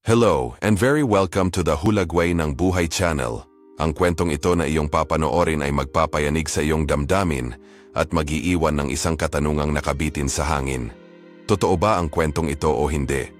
Hello and very welcome to the Hulagway ng Buhay Channel. Ang kwentong ito na iyong papanoorin ay magpapayanig sa iyong damdamin at mag-iiwan ng isang katanungang nakabitin sa hangin. Totoo ba ang kwentong ito o hindi?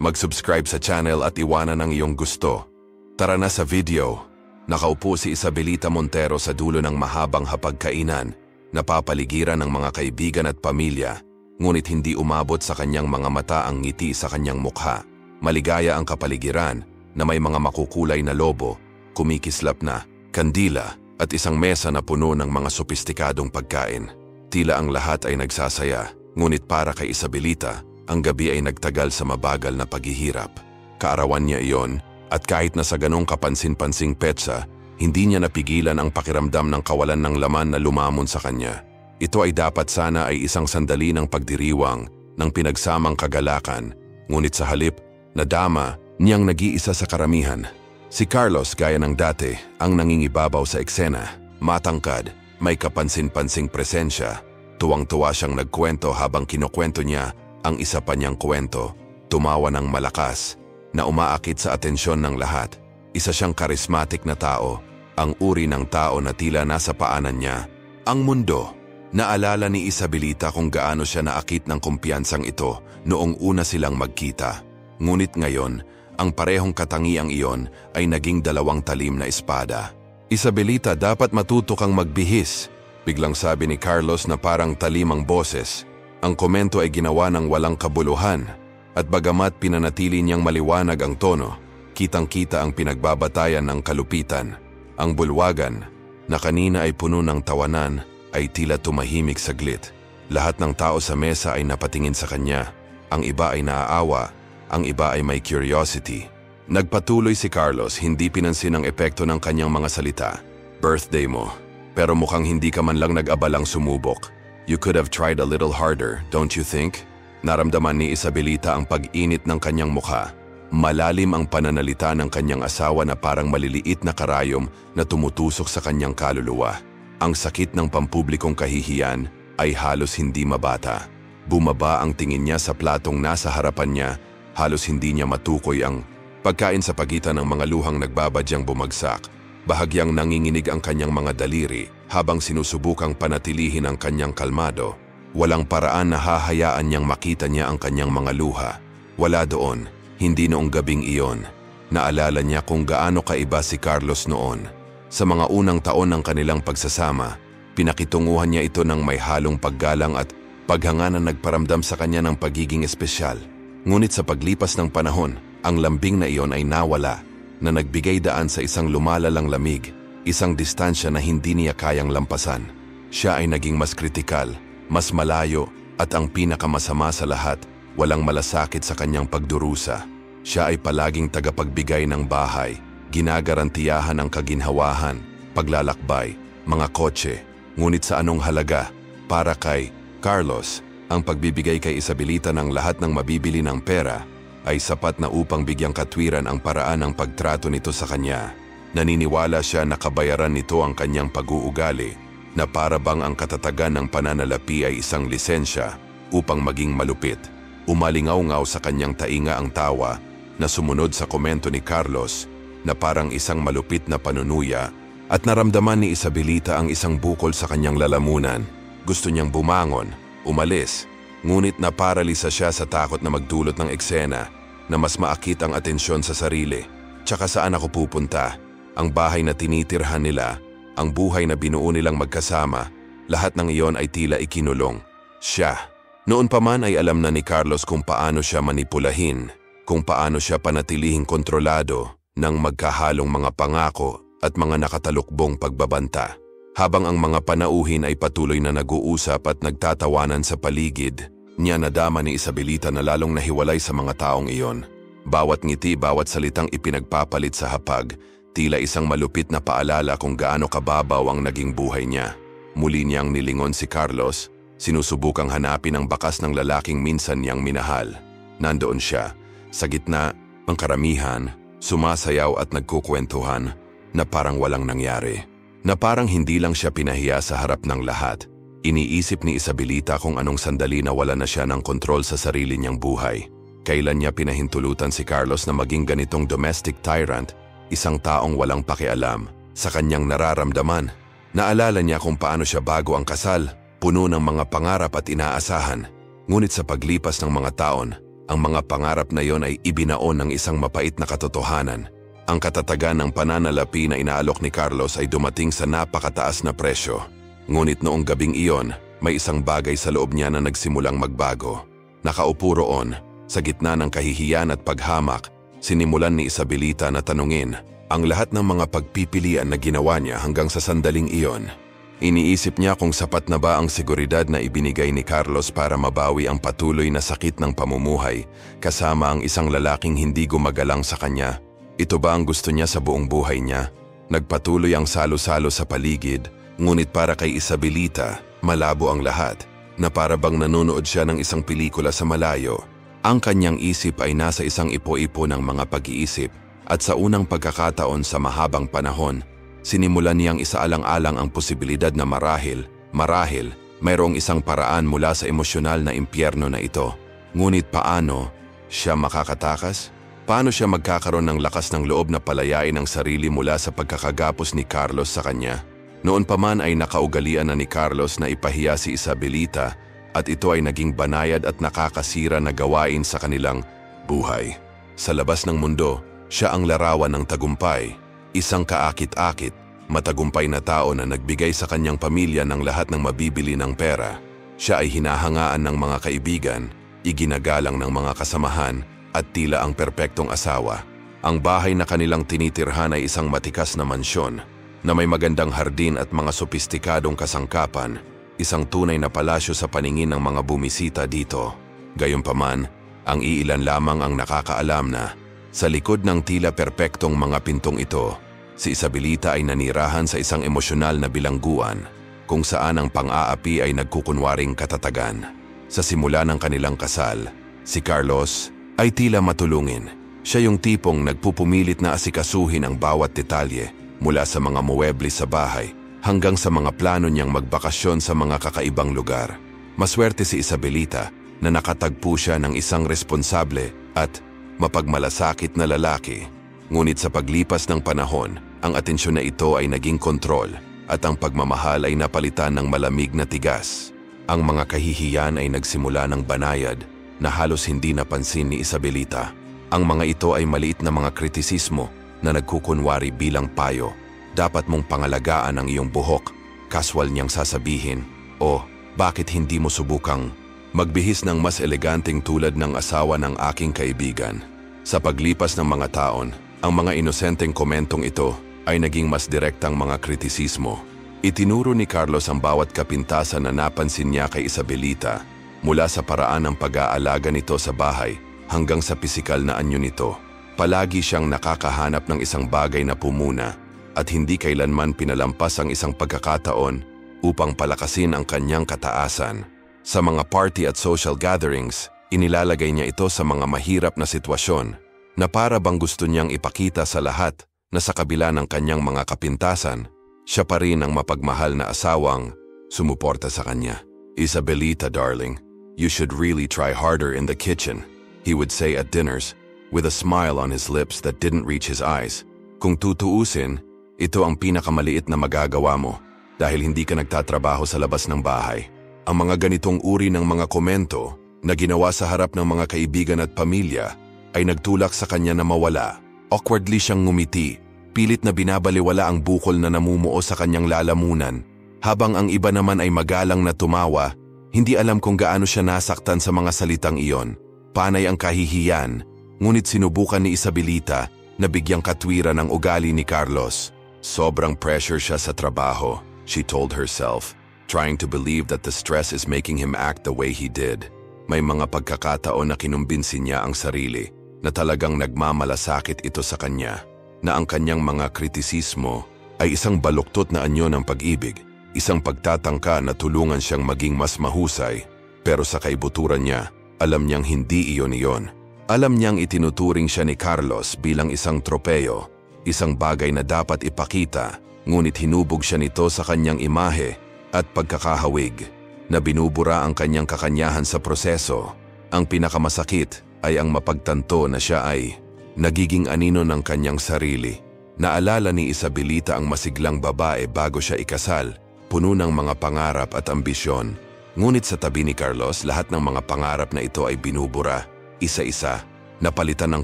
Mag-subscribe sa channel at iwanan ang iyong gusto. Tara na sa video. Nakaupo si Isabelita Montero sa dulo ng mahabang hapagkainan, napapaligiran ng mga kaibigan at pamilya, ngunit hindi umabot sa kanyang mga mata ang ngiti sa kanyang mukha. Maligaya ang kapaligiran na may mga makukulay na lobo, kumikislap na kandila at isang mesa na puno ng mga sopistikadong pagkain. Tila ang lahat ay nagsasaya, ngunit para kay Isabelita, ang gabi ay nagtagal sa mabagal na paghihirap. Kaarawan niya iyon at kahit na sa ganong kapansin-pansing petsa, hindi niya napigilan ang pakiramdam ng kawalan ng laman na lumamon sa kanya. Ito ay dapat sana ay isang sandali ng pagdiriwang, ng pinagsamang kagalakan, ngunit sa halip, nadama niyang nag-iisa sa karamihan. Si Carlos gaya ng dati ang nangingibabaw sa eksena, matangkad, may kapansin-pansing presensya. Tuwang-tuwa siyang nagkwento habang kinukwento niya ang isa pa niyang kwento. Tumawa ng malakas, na umaakit sa atensyon ng lahat. Isa siyang karismatik na tao, ang uri ng tao na tila nasa paanan niya. Ang mundo. Naalala ni Isabelita kung gaano siya naakit ng kumpiyansang ito noong una silang magkita. Ngunit ngayon, ang parehong katangiang iyon ay naging dalawang talim na espada. Isabelita, dapat matuto kang magbihis, biglang sabi ni Carlos na parang talim ang boses. Ang komento ay ginawa ng walang kabuluhan at bagamat pinanatili niyang maliwanag ang tono, kitang-kita ang pinagbabatayan ng kalupitan. Ang bulwagan, na kanina ay puno ng tawanan, ay tila tumahimik saglit. Lahat ng tao sa mesa ay napatingin sa kanya. Ang iba ay naaawa, ang iba ay may curiosity. Nagpatuloy si Carlos, hindi pinansin ang epekto ng kanyang mga salita. Birthday mo, pero mukhang hindi ka man lang nag-abalang sumubok. You could have tried a little harder, don't you think? Naramdaman ni Isabelita ang pag-init ng kanyang mukha. Malalim ang pananalita ng kanyang asawa na parang maliliit na karayom na tumutusok sa kanyang kaluluwa. Ang sakit ng pampublikong kahihiyan ay halos hindi mabata. Bumaba ang tingin niya sa platong nasa harapan niya, halos hindi niya matukoy ang pagkain sa pagitan ng mga luhang nagbabadyang bumagsak. Bahagyang nanginginig ang kanyang mga daliri habang sinusubukang panatilihin ang kanyang kalmado. Walang paraan na hahayaan niyang makita niya ang kanyang mga luha. Wala doon, hindi noong gabing iyon. Naalala niya kung gaano kaiba si Carlos noon. Sa mga unang taon ng kanilang pagsasama, pinakitunguhan niya ito ng may halong paggalang at paghanga na nagparamdam sa kanya ng pagiging espesyal. Ngunit sa paglipas ng panahon, ang lambing na iyon ay nawala, na nagbigay daan sa isang lumalalang lamig, isang distansya na hindi niya kayang lampasan. Siya ay naging mas kritikal, mas malayo, at ang pinakamasama sa lahat, walang malasakit sa kanyang pagdurusa. Siya ay palaging tagapagbigay ng bahay, ginagarantiyahan ang kaginhawahan, paglalakbay, mga kotse, ngunit sa anong halaga? Para kay Carlos, ang pagbibigay kay Isabelita ng lahat ng mabibili ng pera ay sapat na upang bigyang katwiran ang paraan ng pagtrato nito sa kanya. Naniniwala siya na kabayaran nito ang kanyang pag-uugali, na para bang ang katatagan ng pananalapi ay isang lisensya upang maging malupit. Umalingaw-ngaw sa kanyang tainga ang tawa na sumunod sa komento ni Carlos na parang isang malupit na panunuya, at naramdaman ni Isabelita ang isang bukol sa kanyang lalamunan. Gusto niyang bumangon, umalis, ngunit naparalisa siya sa takot na magdulot ng eksena na mas maakit ang atensyon sa sarili. Tsaka saan ako pupunta? Ang bahay na tinitirhan nila, ang buhay na binuo nilang magkasama, lahat ng iyon ay tila ikinulong. Siya. Noon pa man ay alam na ni Carlos kung paano siya manipulahin, kung paano siya panatilihing kontrolado ng magkahalong mga pangako at mga nakatalukbong pagbabanta. Habang ang mga panauhin ay patuloy na nag-uusap at nagtatawanan sa paligid, niya nadama ni Isabelita na lalong nahiwalay sa mga taong iyon. Bawat ngiti, bawat salitang ipinagpapalit sa hapag, tila isang malupit na paalala kung gaano kababaw ang naging buhay niya. Muli niyang nilingon si Carlos, sinusubukang hanapin ang bakas ng lalaking minsan niyang minahal. Nandoon siya, sa gitna ng karamihan, sumasayaw at nagkukwentuhan na parang walang nangyari. Na parang hindi lang siya pinahiya sa harap ng lahat. Iniisip ni Isabelita kung anong sandali na wala na siya ng kontrol sa sarili niyang buhay. Kailan niya pinahintulutan si Carlos na maging ganitong domestic tyrant, isang taong walang pakialam sa kanyang nararamdaman? Naalala niya kung paano siya bago ang kasal, puno ng mga pangarap at inaasahan. Ngunit sa paglipas ng mga taon, ang mga pangarap na yon ay ibinaon ng isang mapait na katotohanan. Ang katatagan ng pananalapi na inaalok ni Carlos ay dumating sa napakataas na presyo. Ngunit noong gabing iyon, may isang bagay sa loob niya na nagsimulang magbago. Nakaupo roon, sa gitna ng kahihiyan at paghamak, sinimulan ni Isabelita na tanungin ang lahat ng mga pagpipilian na ginawa niya hanggang sa sandaling iyon. Iniisip niya kung sapat na ba ang seguridad na ibinigay ni Carlos para mabawi ang patuloy na sakit ng pamumuhay kasama ang isang lalaking hindi gumagalang sa kanya. Ito ba ang gusto niya sa buong buhay niya? Nagpatuloy ang salo-salo sa paligid, ngunit para kay Isabelita, malabo ang lahat, na para bang nanonood siya ng isang pelikula sa malayo. Ang kanyang isip ay nasa isang ipo-ipo ng mga pag-iisip. At sa unang pagkakataon sa mahabang panahon, sinimulan niyang isaalang-alang ang posibilidad na marahil, mayroong isang paraan mula sa emosyonal na impyerno na ito. Ngunit paano siya makakatakas? Paano siya magkakaroon ng lakas ng loob na palayain ang sarili mula sa pagkakagapos ni Carlos sa kanya? Noon pa man ay nakaugalian na ni Carlos na ipahiya si Isabelita at ito ay naging banayad at nakakasira na gawain sa kanilang buhay. Sa labas ng mundo, siya ang larawan ng tagumpay, isang kaakit-akit, matagumpay na tao na nagbigay sa kanyang pamilya ng lahat ng mabibili ng pera. Siya ay hinahangaan ng mga kaibigan, iginagalang ng mga kasamahan, at tila ang perpektong asawa. Ang bahay na kanilang tinitirhan ay isang matikas na mansyon, na may magandang hardin at mga sopistikadong kasangkapan, isang tunay na palasyo sa paningin ng mga bumisita dito. Gayunpaman, ang iilan lamang ang nakakaalam na sa likod ng tila perpektong mga pintong ito, si Isabelita ay nanirahan sa isang emosyonal na bilangguan kung saan ang pang-aapi ay nagkukunwaring katatagan. Sa simula ng kanilang kasal, si Carlos ay tila matulungin. Siya yung tipong nagpupumilit na asikasuhin ang bawat detalye mula sa mga mueble sa bahay hanggang sa mga plano niyang magbakasyon sa mga kakaibang lugar. Maswerte si Isabelita na nakatagpo siya ng isang responsable at mapagmalasakit na lalaki. Ngunit sa paglipas ng panahon, ang atensyon na ito ay naging kontrol at ang pagmamahal ay napalitan ng malamig na tigas. Ang mga kahihiyan ay nagsimula ng banayad na halos hindi napansin ni Isabelita. Ang mga ito ay maliit na mga kritisismo na nagkukunwari bilang payo. Dapat mong pangalagaan ang iyong buhok, kaswal niyang sasabihin, o bakit hindi mo subukang magbihis ng mas eleganteng tulad ng asawa ng aking kaibigan. Sa paglipas ng mga taon, ang mga inosenteng komentong ito ay naging mas direktang mga kritisismo. Itinuro ni Carlos ang bawat kapintasan na napansin niya kay Isabelita, mula sa paraan ng pag-aalaga nito sa bahay hanggang sa pisikal na anyo nito. Palagi siyang nakakahanap ng isang bagay na pumuna at hindi kailanman pinalampas ang isang pagkakataon upang palakasin ang kanyang kataasan. Sa mga party at social gatherings, inilalagay niya ito sa mga mahirap na sitwasyon na para bang gusto niyang ipakita sa lahat na sa kabila ng kanyang mga kapintasan, siya pa rin ang mapagmahal na asawang sumuporta sa kanya. "Isabelita, darling, you should really try harder in the kitchen," he would say at dinners, with a smile on his lips that didn't reach his eyes. Kung tutuusin, ito ang pinakamaliit na magagawa mo dahil hindi ka nagtatrabaho sa labas ng bahay. Ang mga ganitong uri ng mga komento na ginawa sa harap ng mga kaibigan at pamilya ay nagtulak sa kanya na mawala. Awkwardly siyang ngumiti, pilit na binabaliwala ang bukol na namumuo sa kanyang lalamunan, habang ang iba naman ay magalang na tumawa, hindi alam kung gaano siya nasaktan sa mga salitang iyon. Panay ang kahihiyan, ngunit sinubukan ni Isabelita na bigyang katwiran ang ugali ni Carlos. Sobrang pressure siya sa trabaho, she told herself, trying to believe that the stress is making him act the way he did. May mga pagkakataon na kinumbinsi niya ang sarili na talagang nagmamalasakit ito sa kanya, na ang kanyang mga kritisismo ay isang baluktot na anyo ng pag-ibig, isang pagtatangka na tulungan siyang maging mas mahusay. Pero sa kaibuturan niya, alam niyang hindi iyon. Alam niyang itinuturing siya ni Carlos bilang isang tropeyo, isang bagay na dapat ipakita, ngunit hinubog siya nito sa kanyang imahe at pagkakahawig, na binubura ang kanyang kakanyahan sa proseso. Ang pinakamasakit, ay ang mapagtanto na siya ay nagiging anino ng kanyang sarili. Naalala ni Isabelita ang masiglang babae bago siya ikasal, puno ng mga pangarap at ambisyon. Ngunit sa tabi ni Carlos, lahat ng mga pangarap na ito ay binubura, isa-isa, napalitan ng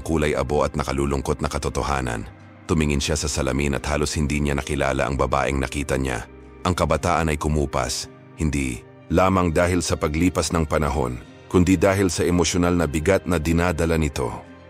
kulay abo at nakalulungkot na katotohanan. Tumingin siya sa salamin at halos hindi niya nakilala ang babaeng nakita niya. Ang kabataan ay kumupas, hindi lamang dahil sa paglipas ng panahon, kundi dahil sa emosyonal na bigat na dinadala nito.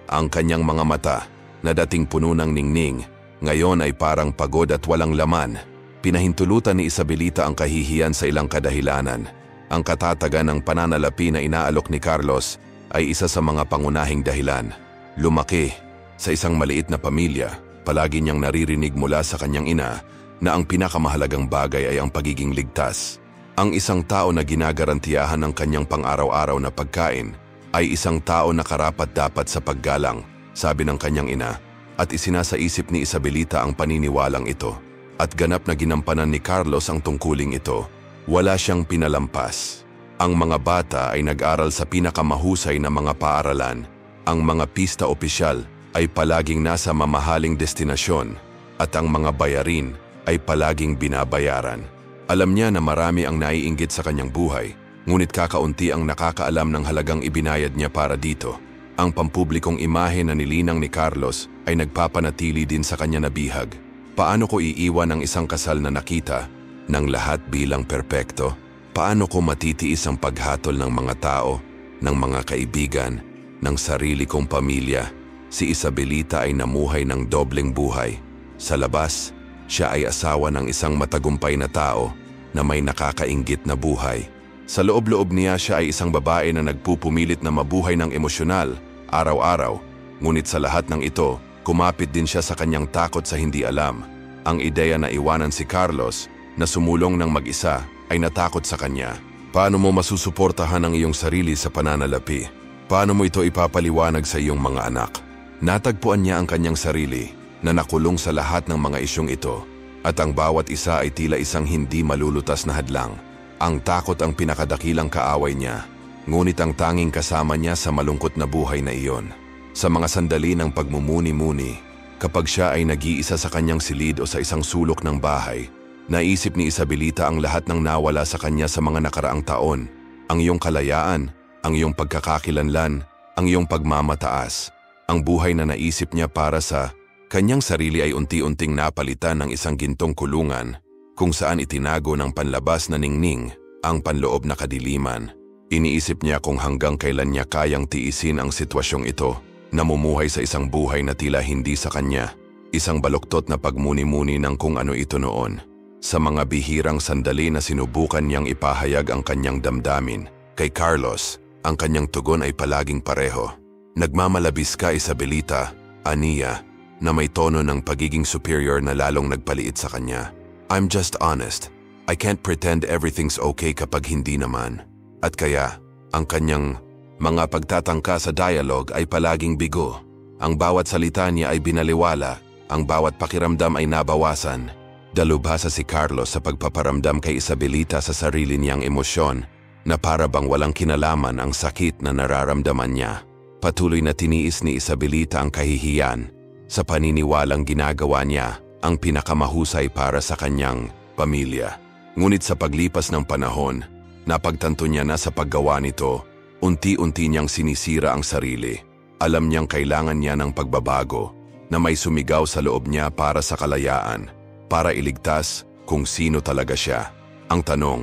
Ang kanyang mga mata, na dating puno ng ningning, ngayon ay parang pagod at walang laman. Pinahintulutan ni Isabelita ang kahihiyan sa ilang kadahilanan. Ang katatagan ng pananalapi na inaalok ni Carlos ay isa sa mga pangunahing dahilan. Lumaki sa isang maliit na pamilya, palagi niyang naririnig mula sa kanyang ina na ang pinakamahalagang bagay ay ang pagiging ligtas. Ang isang tao na ginagarantiyahan ng kanyang pang-araw-araw na pagkain ay isang tao na karapat-dapat sa paggalang, sabi ng kanyang ina, at isinasaisip ni Isabelita ang paniniwalang ito. At ganap na ginampanan ni Carlos ang tungkuling ito. Wala siyang pinalampas. Ang mga bata ay nag-aral sa pinakamahusay na mga paaralan. Ang mga pista opisyal ay palaging nasa mamahaling destinasyon at ang mga bayarin ay palaging binabayaran. Alam niya na marami ang naiinggit sa kanyang buhay, ngunit kakaunti ang nakakaalam ng halagang ibinayad niya para dito. Ang pampublikong imahe na nilinang ni Carlos ay nagpapanatili din sa kanya na bihag. Paano ko iiwan ang isang kasal na nakita ng lahat bilang perpekto? Paano ko matitiis ang paghatol ng mga tao, ng mga kaibigan, ng sarili kong pamilya? Si Isabelita ay namuhay ng dobleng buhay. Sa labas, siya ay asawa ng isang matagumpay na tao na may nakakainggit na buhay. Sa loob-loob niya, siya ay isang babae na nagpupumilit na mabuhay ng emosyonal, araw-araw. Ngunit sa lahat ng ito, kumapit din siya sa kanyang takot sa hindi alam. Ang ideya na iwanan si Carlos na sumulong ng mag-isa ay natakot sa kanya. Paano mo masusuportahan ang iyong sarili sa pananalapi? Paano mo ito ipapaliwanag sa iyong mga anak? Natagpuan niya ang kanyang sarili na nakulong sa lahat ng mga isyong ito, at ang bawat isa ay tila isang hindi malulutas na hadlang. Ang takot ang pinakadakilang kaaway niya, ngunit ang tanging kasama niya sa malungkot na buhay na iyon. Sa mga sandali ng pagmumuni-muni, kapag siya ay nag-iisa sa kanyang silid o sa isang sulok ng bahay, naisip ni Isabelita ang lahat ng nawala sa kanya sa mga nakaraang taon. Ang iyong kalayaan, ang iyong pagkakakilanlan, ang iyong pagmamataas. Ang buhay na naisip niya para sa kanyang sarili ay unti-unting napalitan ng isang gintong kulungan kung saan itinago ng panlabas na ningning ang panloob na kadiliman. Iniisip niya kung hanggang kailan niya kayang tiisin ang sitwasyong ito, namumuhay sa isang buhay na tila hindi sa kanya, isang baluktot na pagmuni-muni ng kung ano ito noon. Sa mga bihirang sandali na sinubukan niyang ipahayag ang kanyang damdamin, kay Carlos, ang kanyang tugon ay palaging pareho. Nagmamalabis ka, Isabelita, aniya, na may tono ng pagiging superior na lalong nagpaliit sa kanya. I'm just honest. I can't pretend everything's okay kapag hindi naman. At kaya, ang kanyang mga pagtatangka sa dialogue ay palaging bigo. Ang bawat salita niya ay binaliwala, ang bawat pakiramdam ay nabawasan. Dalubhasa si Carlos sa pagpaparamdam kay Isabelita sa sarili niyang emosyon na para bang walang kinalaman ang sakit na nararamdaman niya. Patuloy na tiniis ni Isabelita ang kahihiyan sa paniniwalang ginagawa niya ang pinakamahusay para sa kanyang pamilya. Ngunit sa paglipas ng panahon, napagtanto niya na sa paggawa nito, unti-unti niyang sinisira ang sarili. Alam niyang kailangan niya ng pagbabago na may sumigaw sa loob niya para sa kalayaan, para iligtas kung sino talaga siya. Ang tanong,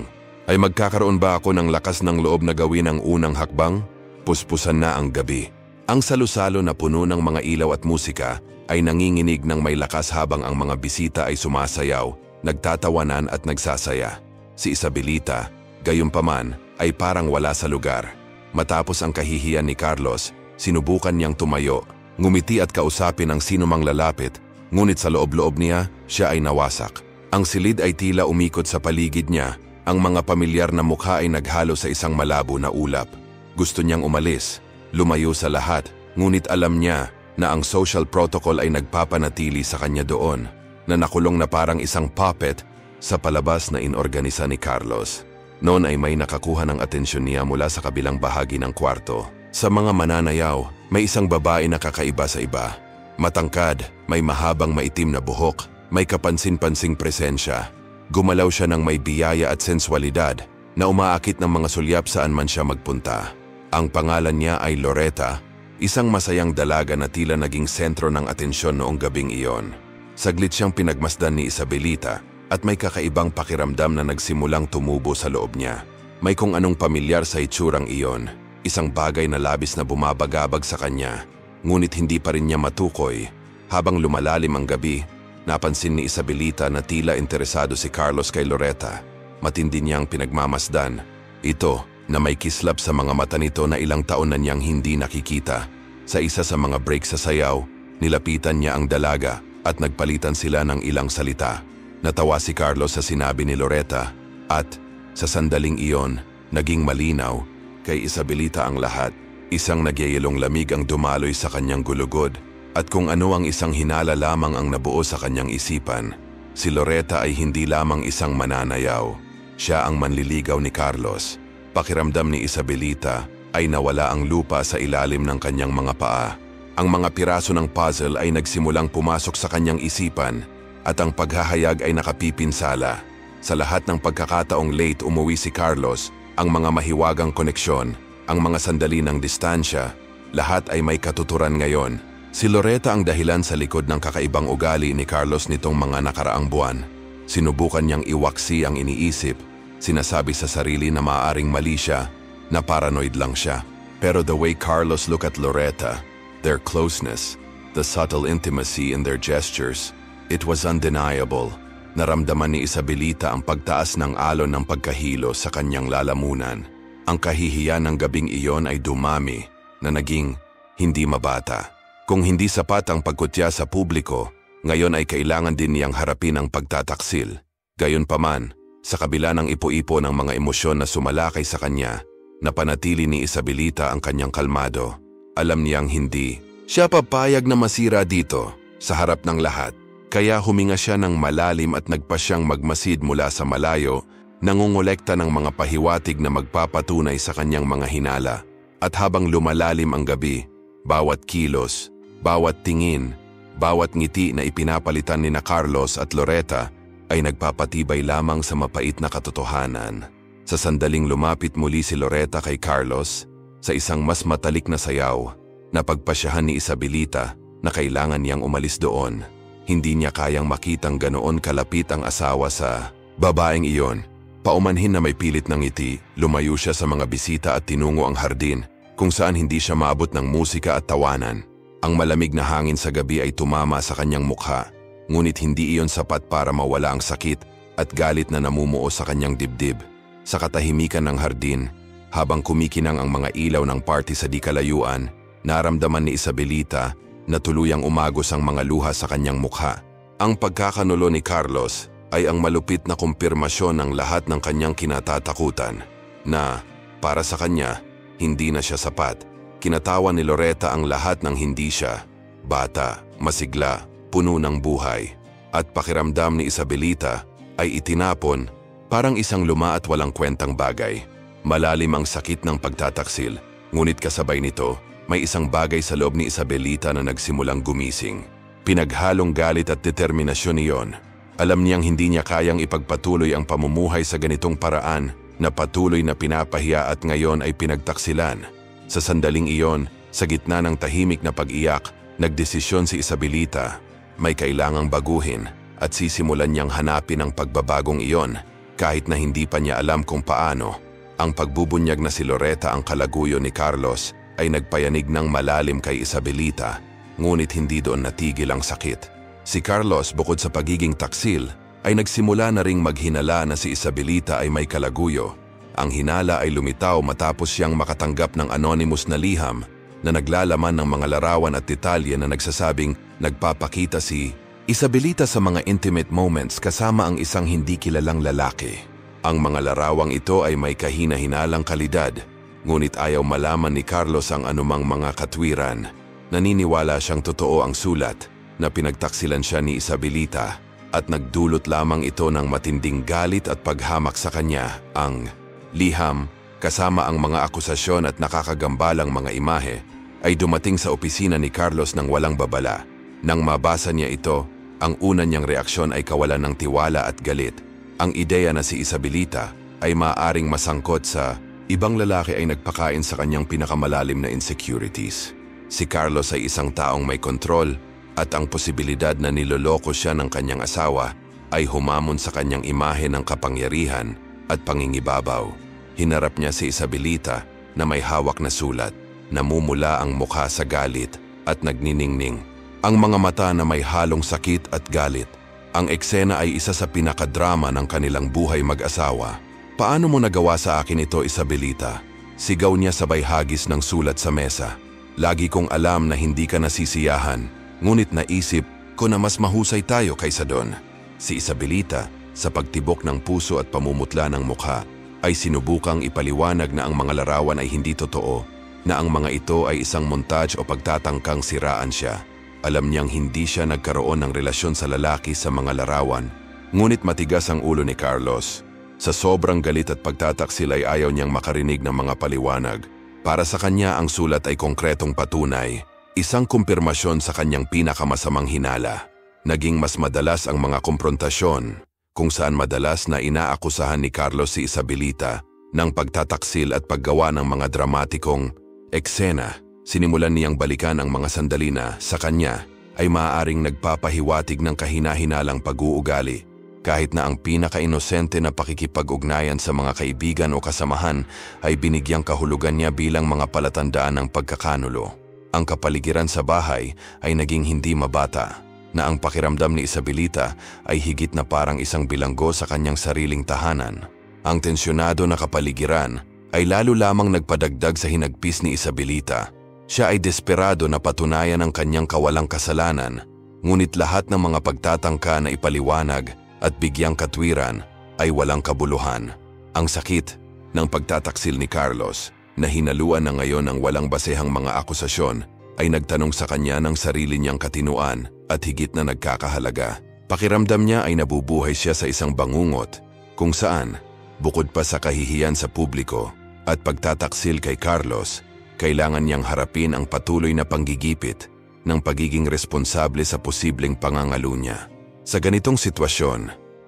ay magkakaroon ba ako ng lakas ng loob na gawin ang unang hakbang? Puspusan na ang gabi. Ang salusalo na puno ng mga ilaw at musika ay nanginginig ng may lakas habang ang mga bisita ay sumasayaw, nagtatawanan at nagsasaya. Si Isabelita, gayunpaman, ay parang wala sa lugar. Matapos ang kahihiyan ni Carlos, sinubukan niyang tumayo, ngumiti at kausapin ang sinumang lalapit, ngunit sa loob-loob niya, siya ay nawasak. Ang silid ay tila umikot sa paligid niya, ang mga pamilyar na mukha ay naghalo sa isang malabo na ulap. Gusto niyang umalis, lumayo sa lahat, ngunit alam niya na ang social protocol ay nagpapanatili sa kanya doon, na nakulong na parang isang puppet sa palabas na inorganisa ni Carlos. Noon ay may nakakuha ng atensyon niya mula sa kabilang bahagi ng kwarto. Sa mga mananayaw, May isang babae na kakaiba sa iba. Matangkad, may mahabang maitim na buhok, may kapansin-pansing presensya. Gumalaw siya ng may biyaya at sensualidad na umaakit ng mga sulyap saan man siya magpunta. Ang pangalan niya ay Loretta, isang masayang dalaga na tila naging sentro ng atensyon noong gabing iyon. Saglit siyang pinagmasdan ni Isabelita at may kakaibang pakiramdam na nagsimulang tumubo sa loob niya. May kung anong pamilyar sa itsurang iyon, isang bagay na labis na bumabagabag sa kanya. Ngunit hindi pa rin niya matukoy. Habang lumalalim ang gabi, napansin ni Isabelita na tila interesado si Carlos kay Loretta. Matindi niyang pinagmamasdan. Ito na may kislap sa mga mata nito na ilang taon na niyang hindi nakikita. Sa isa sa mga break sa sayaw, nilapitan niya ang dalaga at nagpalitan sila ng ilang salita. Natawa si Carlos sa sinabi ni Loretta at sa sandaling iyon, naging malinaw kay Isabelita ang lahat. Isang nagyayelong lamig ang dumaloy sa kanyang gulugod at kung ano ang isang hinala lamang ang nabuo sa kanyang isipan. Si Loretta ay hindi lamang isang mananayaw. Siya ang manliligaw ni Carlos. Pakiramdam ni Isabelita ay nawala ang lupa sa ilalim ng kanyang mga paa. Ang mga piraso ng puzzle ay nagsimulang pumasok sa kanyang isipan at ang paghahayag ay nakapipinsala. Sa lahat ng pagkakataong late umuwi si Carlos, ang mga mahiwagang koneksyon, ang mga sandali ng distansya, lahat ay may katuturan ngayon. Si Loretta ang dahilan sa likod ng kakaibang ugali ni Carlos nitong mga nakaraang buwan. Sinubukan niyang iwaksi ang iniisip, sinasabi sa sarili na maaaring mali siya, na paranoid lang siya. Pero the way Carlos looked at Loretta, their closeness, the subtle intimacy in their gestures, it was undeniable. Naramdaman ni Isabelita ang pagtaas ng alon ng pagkahilo sa kanyang lalamunan. Ang kahihiyan ng gabing iyon ay dumami na naging hindi mabata. Kung hindi sapat ang pagkutya sa publiko, ngayon ay kailangan din niyang harapin ang pagtataksil. Gayunpaman, sa kabila ng ipo-ipo ng mga emosyon na sumalakay sa kanya, napanatili ni Isabelita ang kanyang kalmado. Alam niyang hindi siya papayag na masira dito sa harap ng lahat. Kaya huminga siya ng malalim at nagpa siyang magmasid mula sa malayo, nangongolekta ng mga pahiwatig na magpapatunay sa kanyang mga hinala. At habang lumalalim ang gabi, bawat kilos, bawat tingin, bawat ngiti na ipinapalitan ni na Carlos at Loretta ay nagpapatibay lamang sa mapait na katotohanan. Sa sandaling lumapit muli si Loretta kay Carlos, sa isang mas matalik na sayaw, napagpasyahan ni Isabelita na kailangan niyang umalis doon. Hindi niya kayang makitang ganoon kalapit ang asawa sa babaeng iyon. Paumanhin na may pilit ng ngiti, lumayo siya sa mga bisita at tinungo ang hardin kung saan hindi siya maabot ng musika at tawanan. Ang malamig na hangin sa gabi ay tumama sa kanyang mukha, ngunit hindi iyon sapat para mawala ang sakit at galit na namumuo sa kanyang dibdib. Sa katahimikan ng hardin, habang kumikinang ang mga ilaw ng party sa di kalayuan, naramdaman ni Isabelita na tuluyang umagos ang mga luha sa kanyang mukha. Ang pagkakanulo ni Carlos ay ang malupit na kumpirmasyon ng lahat ng kanyang kinatatakutan, na, para sa kanya, hindi na siya sapat. Kinatawan ni Loretta ang lahat ng hindi siya, bata, masigla, puno ng buhay. At pakiramdam ni Isabelita ay itinapon, parang isang luma at walang kwentang bagay. Malalim ang sakit ng pagtataksil, ngunit kasabay nito, may isang bagay sa loob ni Isabelita na nagsimulang gumising. Pinaghalong galit at determinasyon niyon. Alam niyang hindi niya kayang ipagpatuloy ang pamumuhay sa ganitong paraan na patuloy na pinapahiya at ngayon ay pinagtaksilan. Sa sandaling iyon, sa gitna ng tahimik na pag-iyak, nagdesisyon si Isabelita. May kailangang baguhin at sisimulan niyang hanapin ang pagbabagong iyon kahit na hindi pa niya alam kung paano. Ang pagbubunyag na si Loretta ang kalaguyo ni Carlos ay nagpayanig ng malalim kay Isabelita, ngunit hindi doon natigil ang sakit. Si Carlos, bukod sa pagiging taksil, ay nagsimula na ring maghinala na si Isabelita ay may kalaguyo. Ang hinala ay lumitaw matapos siyang makatanggap ng anonymous na liham na naglalaman ng mga larawan at detalye na nagsasabing nagpapakita si Isabelita sa mga intimate moments kasama ang isang hindi kilalang lalaki. Ang mga larawang ito ay may kahina-hinalang kalidad, ngunit ayaw malaman ni Carlos ang anumang mga katwiran. Naniniwala siyang totoo ang sulat na pinagtaksilan siya ni Isabelita at nagdulot lamang ito ng matinding galit at paghamak sa kanya. Ang liham, kasama ang mga akusasyon at nakakagambalang mga imahe, ay dumating sa opisina ni Carlos nang walang babala. Nang mabasa niya ito, ang una niyang reaksyon ay kawalan ng tiwala at galit. Ang ideya na si Isabelita ay maaaring masangkot sa ibang lalaki ay nagpakain sa kanyang pinakamalalim na insecurities. Si Carlos ay isang taong may kontrol at ang posibilidad na niloloko siya ng kanyang asawa ay humamon sa kanyang imahe ng kapangyarihan at pangingibabaw. Hinarap niya si Isabelita na may hawak na sulat, namumula ang mukha sa galit at nagniningning. Ang mga mata na may halong sakit at galit. Ang eksena ay isa sa pinakadrama ng kanilang buhay mag-asawa. Paano mo nagawa sa akin ito, Isabelita? Sigaw niya sabay hagis ng sulat sa mesa. Lagi kong alam na hindi ka nasisiyahan, ngunit naisip ko na mas mahusay tayo kaysa doon. Si Isabelita, sa pagtibok ng puso at pamumutla ng mukha, ay sinubukang ipaliwanag na ang mga larawan ay hindi totoo, na ang mga ito ay isang montage o pagtatangkang siraan siya. Alam niyang hindi siya nagkaroon ng relasyon sa lalaki sa mga larawan, ngunit matigas ang ulo ni Carlos. Sa sobrang galit at pagtataksil ay ayaw niyang makarinig ng mga paliwanag. Para sa kanya ang sulat ay konkretong patunay, isang kumpirmasyon sa kanyang pinakamasamang hinala. Naging mas madalas ang mga komprontasyon, kung saan madalas na inaakusahan ni Carlos si Isabelita ng pagtataksil at paggawa ng mga dramatikong eksena. Sinimulan niyang balikan ang mga sandali na, sa kanya, ay maaaring nagpapahiwatig ng kahina-hinalang pag-uugali, kahit na ang pinaka-inosente na pakikipag-ugnayan sa mga kaibigan o kasamahan ay binigyang kahulugan niya bilang mga palatandaan ng pagkakanulo. Ang kapaligiran sa bahay ay naging hindi mabata, na ang pakiramdam ni Isabelita ay higit na parang isang bilanggo sa kanyang sariling tahanan. Ang tensyonado na kapaligiran ay lalo lamang nagpadagdag sa hinagpis ni Isabelita. Siya ay desperado na patunayan ang kanyang kawalang kasalanan, ngunit lahat ng mga pagtatangka na ipaliwanag at bigyang katwiran ay walang kabuluhan. Ang sakit ng pagtataksil ni Carlos, na hinaluan na ngayon ng walang basehang mga akusasyon, ay nagtanong sa kanya ng sarili niyang katinuan at higit na nagkakahalaga. Pakiramdam niya ay nabubuhay siya sa isang bangungot, kung saan, bukod pa sa kahihiyan sa publiko at pagtataksil kay Carlos, kailangan niyang harapin ang patuloy na panggigipit ng pagiging responsable sa posibleng pangangalo niya. Sa ganitong sitwasyon,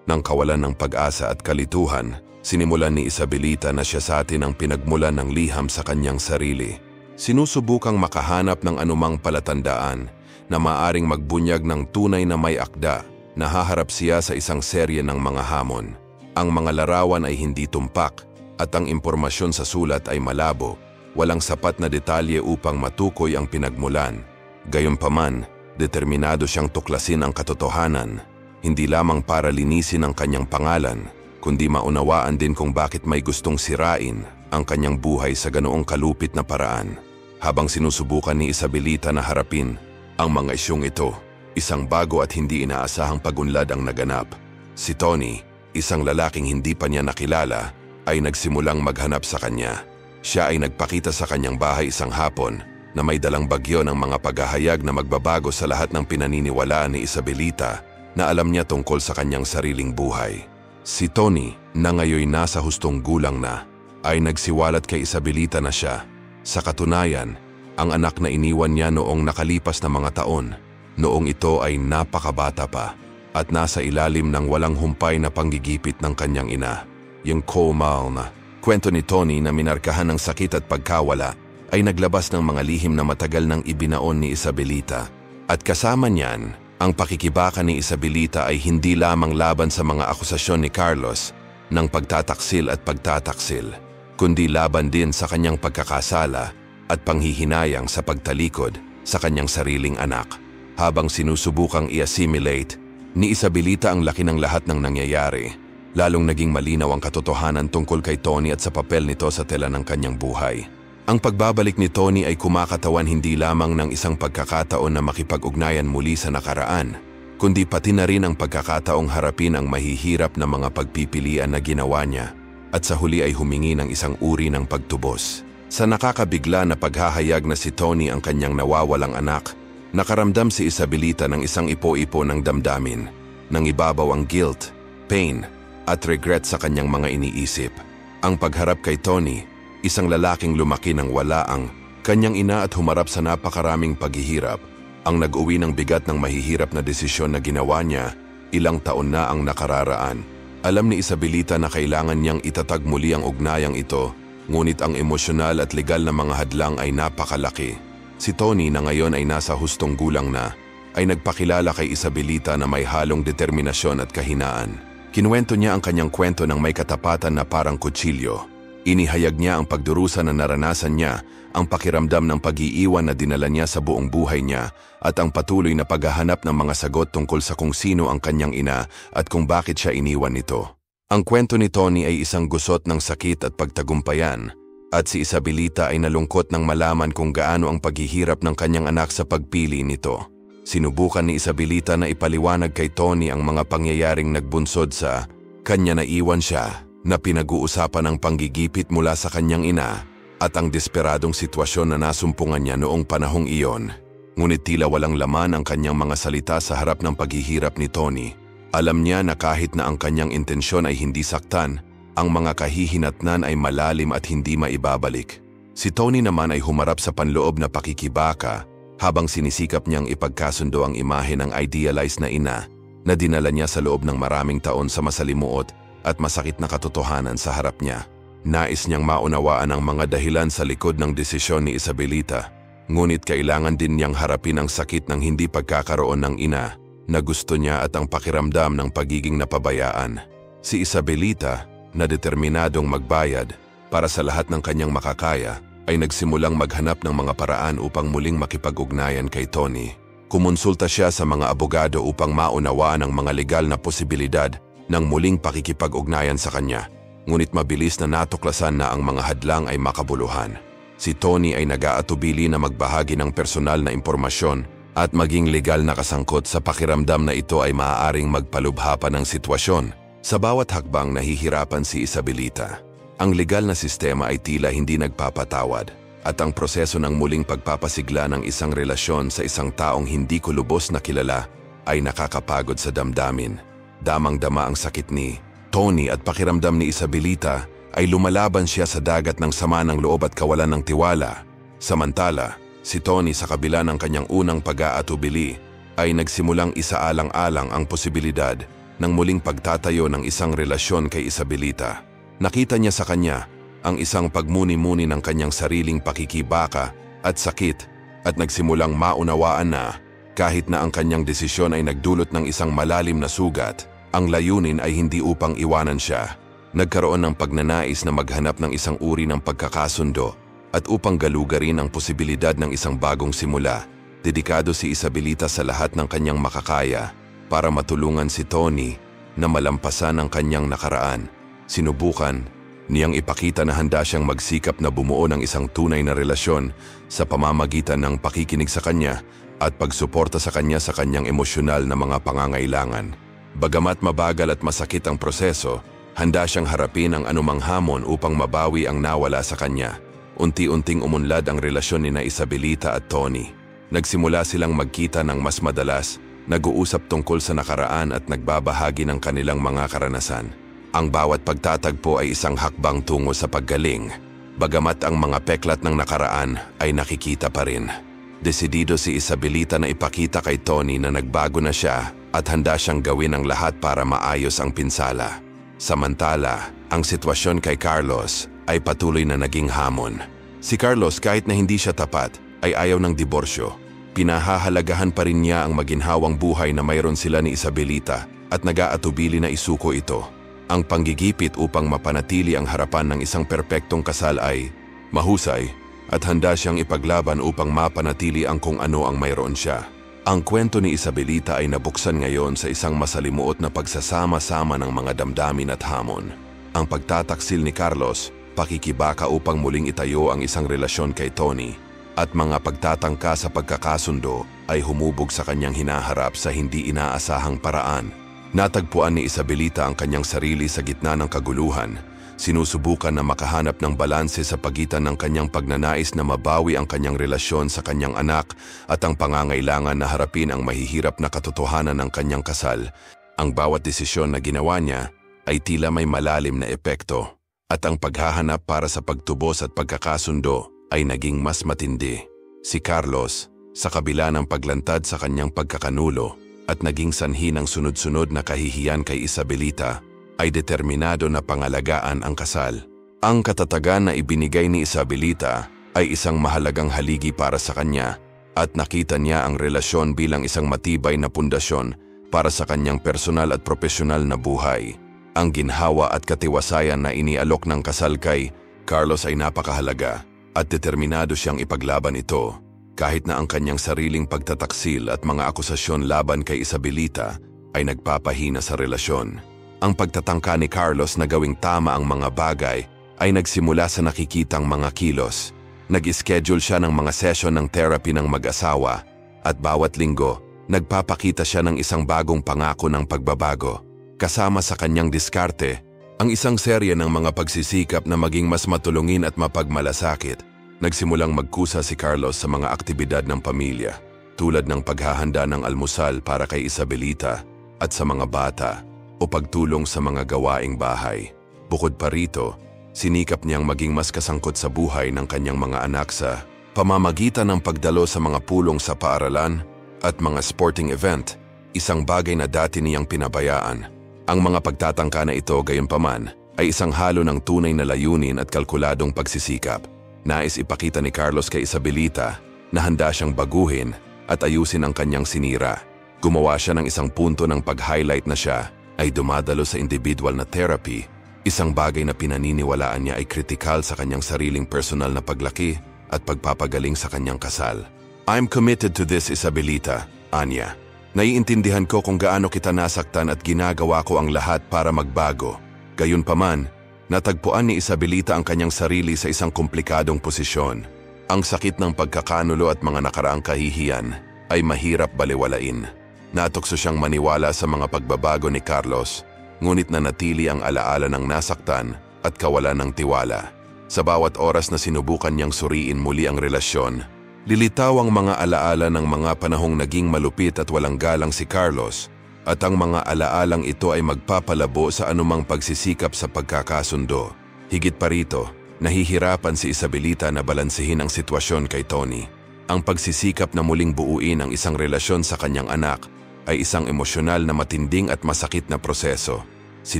ng kawalan ng pag-asa at kalituhan, sinimulan ni Isabelita na siya sa atin ang pinagmulan ng liham sa kanyang sarili. Sinusubukang makahanap ng anumang palatandaan na maaring magbunyag ng tunay na may akda na haharap siya sa isang serye ng mga hamon. Ang mga larawan ay hindi tumpak at ang impormasyon sa sulat ay malabo. Walang sapat na detalye upang matukoy ang pinagmulan. Gayunpaman, determinado siyang tuklasin ang katotohanan, hindi lamang para linisin ang kanyang pangalan, kundi maunawaan din kung bakit may gustong sirain ang kanyang buhay sa ganoong kalupit na paraan. Habang sinusubukan ni Isabelita na harapin ang mga isyong ito, isang bago at hindi inaasahang pagunlad ang naganap. Si Tony, isang lalaking hindi pa niya nakilala, ay nagsimulang maghanap sa kanya. Siya ay nagpakita sa kanyang bahay isang hapon na may dalang bagyo ng mga paghahayag na magbabago sa lahat ng pinaniniwalaan ni Isabelita na alam niya tungkol sa kanyang sariling buhay. Si Tony, na ngayon nasa hustong gulang na, ay nagsiwalat kay Isabelita na siya, sa katunayan, ang anak na iniwan niya noong nakalipas na mga taon, noong ito ay napakabata pa at nasa ilalim ng walang humpay na panggigipit ng kanyang ina. Yung Komal na kwento ni Tony na minarkahan ng sakit at pagkawala ay naglabas ng mga lihim na matagal nang ibinaon ni Isabelita. At kasama niyan, ang pakikibaka ni Isabelita ay hindi lamang laban sa mga akusasyon ni Carlos ng pagtataksil at pagtataksil, kundi laban din sa kanyang pagkakasala at panghihinayang sa pagtalikod sa kanyang sariling anak. Habang sinusubukang i-assimilate ni Isabelita ang laki ng lahat ng nangyayari, lalong naging malinaw ang katotohanan tungkol kay Tony at sa papel nito sa tela ng kanyang buhay. Ang pagbabalik ni Tony ay kumakatawan hindi lamang ng isang pagkakataon na makipag-ugnayan muli sa nakaraan, kundi pati na rin ang pagkakataong harapin ang mahihirap na mga pagpipilian na ginawa niya at sa huli ay humingi ng isang uri ng pagtubos. Sa nakakabigla na paghahayag na si Tony ang kanyang nawawalang anak, nakaramdam si Isabelita ng isang ipo-ipo ng damdamin, nang ibabaw ang guilt, pain, at regret sa kanyang mga iniisip. Ang pagharap kay Tony, isang lalaking lumaki ng wala ang kanyang ina at humarap sa napakaraming paghihirap, ang nag-uwi ng bigat ng mahihirap na desisyon na ginawa niya. Ilang taon na ang nakararaan. Alam ni Isabelita na kailangan niyang itatag muli ang ugnayang ito, ngunit ang emosyonal at legal na mga hadlang ay napakalaki. Si Tony na ngayon ay nasa hustong gulang na, ay nagpakilala kay Isabelita na may halong determinasyon at kahinaan. Kinuwento niya ang kanyang kwento ng may katapatan na parang kutsilyo. Inihayag niya ang pagdurusa na naranasan niya, ang pakiramdam ng pag-iiwan na dinala niya sa buong buhay niya, at ang patuloy na paghahanap ng mga sagot tungkol sa kung sino ang kanyang ina at kung bakit siya iniwan nito. Ang kwento ni Tony ay isang gusot ng sakit at pagtagumpayan, at si Isabelita ay nalungkot nang malaman kung gaano ang paghihirap ng kanyang anak sa pagpili nito. Sinubukan ni Isabelita na ipaliwanag kay Tony ang mga pangyayaring nagbunsod sa kanya na iwan siya, na pinag-uusapan ang panggigipit mula sa kanyang ina at ang desperadong sitwasyon na nasumpungan niya noong panahong iyon. Ngunit tila walang laman ang kanyang mga salita sa harap ng paghihirap ni Tony. Alam niya na kahit na ang kanyang intensyon ay hindi saktan, ang mga kahihinatnan ay malalim at hindi maibabalik. Si Tony naman ay humarap sa panloob na pakikibaka habang sinisikap niyang ipagkasundo ang imahe ng idealized na ina na dinala niya sa loob ng maraming taon sa masalimuot at masakit na katotohanan sa harap niya. Nais niyang maunawaan ang mga dahilan sa likod ng desisyon ni Isabelita, ngunit kailangan din niyang harapin ang sakit ng hindi pagkakaroon ng ina na gusto niya at ang pakiramdam ng pagiging napabayaan. Si Isabelita, na determinadong magbayad para sa lahat ng kanyang makakaya, ay nagsimulang maghanap ng mga paraan upang muling makipag-ugnayan kay Tony. Kumonsulta siya sa mga abogado upang maunawaan ang mga legal na posibilidad ng muling pakikipag-ugnayan sa kanya, ngunit mabilis na natuklasan na ang mga hadlang ay makabuluhan. Si Tony ay nag-aatubili na magbahagi ng personal na impormasyon at maging legal na kasangkot sa pakiramdam na ito ay maaaring magpalubha pa ng sitwasyon. Sa bawat hakbang nahihirapan si Isabelita. Ang legal na sistema ay tila hindi nagpapatawad, at ang proseso ng muling pagpapasigla ng isang relasyon sa isang taong hindi ko lubos na kilala ay nakakapagod sa damdamin. Damang-dama ang sakit ni Tony at pakiramdam ni Isabelita ay lumalaban siya sa dagat ng sama ng loob at kawalan ng tiwala. Samantala, si Tony sa kabila ng kanyang unang pag-aatubili ay nagsimulang isaalang-alang ang posibilidad ng muling pagtatayo ng isang relasyon kay Isabelita. Nakita niya sa kanya ang isang pagmuni-muni ng kanyang sariling pakikibaka at sakit at nagsimulang maunawaan na kahit na ang kanyang desisyon ay nagdulot ng isang malalim na sugat, ang layunin ay hindi upang iwanan siya. Nagkaroon ng pagnanais na maghanap ng isang uri ng pagkakasundo at upang galugarin ang posibilidad ng isang bagong simula. Dedikado si Isabelita sa lahat ng kanyang makakaya para matulungan si Tony na malampasan ang kanyang nakaraan. Sinubukan niyang ipakita na handa siyang magsikap na bumuo ng isang tunay na relasyon sa pamamagitan ng pakikinig sa kanya at pagsuporta sa kanyang emosyonal na mga pangangailangan. Bagamat mabagal at masakit ang proseso, handa siyang harapin ang anumang hamon upang mabawi ang nawala sa kanya. Unti-unting umunlad ang relasyon ni Isabelita at Tony. Nagsimula silang magkita ng mas madalas, nag-uusap tungkol sa nakaraan at nagbabahagi ng kanilang mga karanasan. Ang bawat pagtatagpo ay isang hakbang tungo sa paggaling, bagamat ang mga peklat ng nakaraan ay nakikita pa rin. Desidido si Isabelita na ipakita kay Tony na nagbago na siya at handa siyang gawin ang lahat para maayos ang pinsala. Samantala, ang sitwasyon kay Carlos ay patuloy na naging hamon. Si Carlos, kahit na hindi siya tapat, ay ayaw ng diborsyo. Pinahahalagahan pa rin niya ang maginhawang buhay na mayroon sila ni Isabelita at nag-aatubili na isuko ito. Ang panggigipit upang mapanatili ang harapan ng isang perpektong kasal ay mahusay at handa siyang ipaglaban upang mapanatili ang kung ano ang mayroon siya. Ang kwento ni Isabelita ay nabuksan ngayon sa isang masalimuot na pagsasama-sama ng mga damdamin at hamon. Ang pagtataksil ni Carlos, pakikibaka upang muling itayo ang isang relasyon kay Tony, at mga pagtatangka sa pagkakasundo ay humubog sa kanyang hinaharap sa hindi inaasahang paraan. Natagpuan ni Isabelita ang kanyang sarili sa gitna ng kaguluhan. Sinusubukan na makahanap ng balanse sa pagitan ng kanyang pagnanais na mabawi ang kanyang relasyon sa kanyang anak at ang pangangailangan na harapin ang mahihirap na katotohanan ng kanyang kasal. Ang bawat desisyon na ginawa niya ay tila may malalim na epekto, at ang paghahanap para sa pagtubos at pagkakasundo ay naging mas matindi. Si Carlos, sa kabila ng paglantad sa kanyang pagkakanulo at naging sanhi ng sunod-sunod na kahihiyan kay Isabelita, ay determinado na pangalagaan ang kasal. Ang katatagan na ibinigay ni Isabelita ay isang mahalagang haligi para sa kanya at nakita niya ang relasyon bilang isang matibay na pundasyon para sa kanyang personal at profesional na buhay. Ang ginhawa at katiwasayan na inialok ng kasal kay Carlos ay napakahalaga at determinado siyang ipaglaban ito kahit na ang kanyang sariling pagtataksil at mga akusasyon laban kay Isabelita ay nagpapahina sa relasyon. Ang pagtatangka ni Carlos na gawing tama ang mga bagay ay nagsimula sa nakikitang mga kilos. Nag-schedule siya ng mga session ng therapy ng mag-asawa at bawat linggo, nagpapakita siya ng isang bagong pangako ng pagbabago. Kasama sa kanyang diskarte, ang isang serye ng mga pagsisikap na maging mas matulungin at mapagmalasakit. Nagsimulang magkusa si Carlos sa mga aktibidad ng pamilya, tulad ng paghahanda ng almusal para kay Isabelita at sa mga bata o pagtulong sa mga gawaing bahay. Bukod pa rito, sinikap niyang maging mas kasangkot sa buhay ng kanyang mga anak sa pamamagitan ng pagdalo sa mga pulong sa paaralan at mga sporting event, isang bagay na dati niyang pinabayaan. Ang mga pagtatangka na ito gayunpaman ay isang halo ng tunay na layunin at kalkuladong pagsisikap. Nais ipakita ni Carlos kay Isabelita na handa siyang baguhin at ayusin ang kanyang sinira. Gumawa siya ng isang punto ng pag-highlight na siya ay dumadalo sa individual na therapy, isang bagay na pinaniniwalaan niya ay kritikal sa kanyang sariling personal na paglaki at pagpapagaling sa kanyang kasal. I'm committed to this, Isabelita, Anya. Naiintindihan ko kung gaano kita nasaktan at ginagawa ko ang lahat para magbago. Gayunpaman, natagpuan ni Isabelita ang kanyang sarili sa isang komplikadong posisyon. Ang sakit ng pagkakanulo at mga nakaraang kahihiyan ay mahirap baliwalain. Natukso siyang maniwala sa mga pagbabago ni Carlos, ngunit nanatili ang alaala ng nasaktan at kawalan ng tiwala. Sa bawat oras na sinubukan niyang suriin muli ang relasyon, lilitaw ang mga alaala ng mga panahong naging malupit at walang galang si Carlos, at ang mga alaalang ito ay magpapalabo sa anumang pagsisikap sa pagkakasundo. Higit pa rito, nahihirapan si Isabelita na balansehin ang sitwasyon kay Tony. Ang pagsisikap na muling buuin ang isang relasyon sa kanyang anak ay isang emosyonal na matinding at masakit na proseso. Si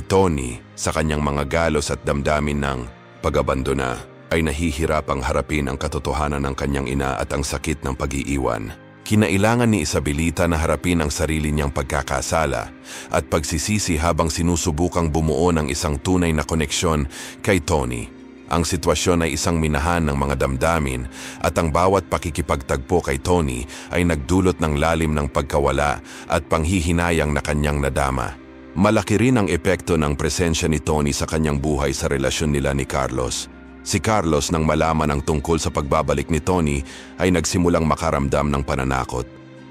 Tony, sa kanyang mga galos at damdamin ng pag-abandona, ay nahihirapang harapin ang katotohanan ng kanyang ina at ang sakit ng pag-iiwan. Kinailangan ni Isabelita na harapin ang sarili niyang pagkakasala at pagsisisi habang sinusubukang bumuo ng isang tunay na koneksyon kay Tony. Ang sitwasyon ay isang minahan ng mga damdamin at ang bawat pakikipagtagpo kay Tony ay nagdulot ng lalim ng pagkawala at panghihinayang na kanyang nadama. Malaki rin ang epekto ng presensya ni Tony sa kanyang buhay sa relasyon nila ni Carlos. Si Carlos, nang malaman ang tungkol sa pagbabalik ni Tony, ay nagsimulang makaramdam ng pananakot.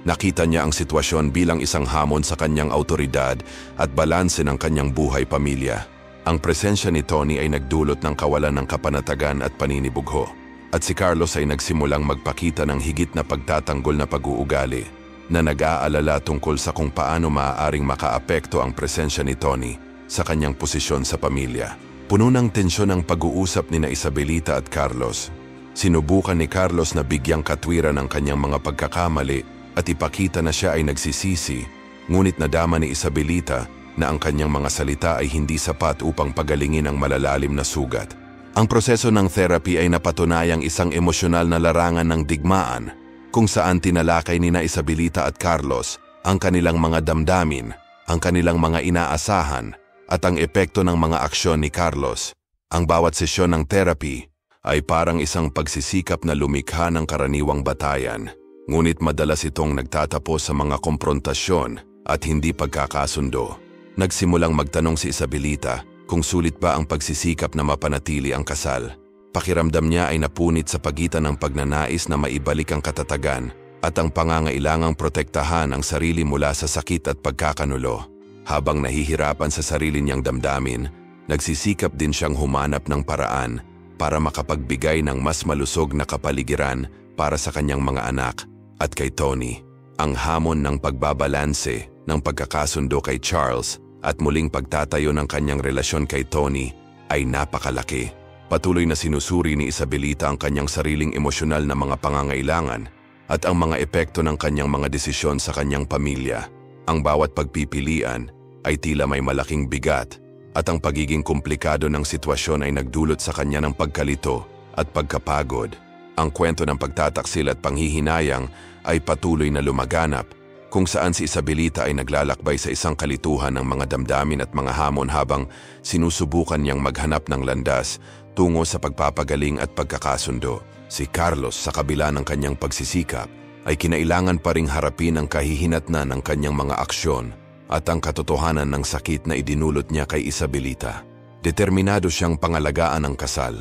Nakita niya ang sitwasyon bilang isang hamon sa kanyang autoridad at balanse ng kanyang buhay-pamilya. Ang presensya ni Tony ay nagdulot ng kawalan ng kapanatagan at paninibugho. At si Carlos ay nagsimulang magpakita ng higit na pagtatanggol na pag-uugali, na nag-aalala tungkol sa kung paano maaaring makaapekto ang presensya ni Tony sa kanyang posisyon sa pamilya. Puno ng tensyon ang pag-uusap ni Isabelita at Carlos. Sinubukan ni Carlos na bigyang katwiran ang kanyang mga pagkakamali at ipakita na siya ay nagsisisi, ngunit nadama ni Isabelita na ang kanyang mga salita ay hindi sapat upang pagalingin ang malalalim na sugat. Ang proseso ng therapy ay napatunayang isang emosyonal na larangan ng digmaan, kung saan tinalakay ni Isabelita at Carlos ang kanilang mga damdamin, ang kanilang mga inaasahan, at ang epekto ng mga aksyon ni Carlos. Ang bawat sesyon ng therapy ay parang isang pagsisikap na lumikha ng karaniwang batayan, ngunit madalas itong nagtatapos sa mga komprontasyon at hindi pagkakasundo. Nagsimulang magtanong si Isabelita kung sulit ba ang pagsisikap na mapanatili ang kasal. Pakiramdam niya ay napunit sa pagitan ng pagnanais na maibalik ang katatagan at ang pangangailangang protektahan ang sarili mula sa sakit at pagkakanulo. Habang nahihirapan sa sarili niyang damdamin, nagsisikap din siyang humanap ng paraan para makapagbigay ng mas malusog na kapaligiran para sa kanyang mga anak at kay Tony. Ang hamon ng pagbabalanse ng pagkakasundo kay Charles at muling pagtatayo ng kanyang relasyon kay Tony ay napakalaki. Patuloy na sinusuri ni Isabelita ang kanyang sariling emosyonal na mga pangangailangan at ang mga epekto ng kanyang mga desisyon sa kanyang pamilya. Ang bawat pagpipilian ay tila may malaking bigat at ang pagiging komplikado ng sitwasyon ay nagdulot sa kanya ng pagkalito at pagkapagod. Ang kwento ng pagtataksil at panghihinayang ay patuloy na lumaganap kung saan si Isabelita ay naglalakbay sa isang kalituhan ng mga damdamin at mga hamon habang sinusubukan niyang maghanap ng landas tungo sa pagpapagaling at pagkakasundo. Si Carlos, sa kabila ng kanyang pagsisikap, ay kinailangan pa ring harapin ang kahihinatnan ng kanyang mga aksyon at ang katotohanan ng sakit na idinulot niya kay Isabelita. Determinado siyang pangalagaan ang kasal,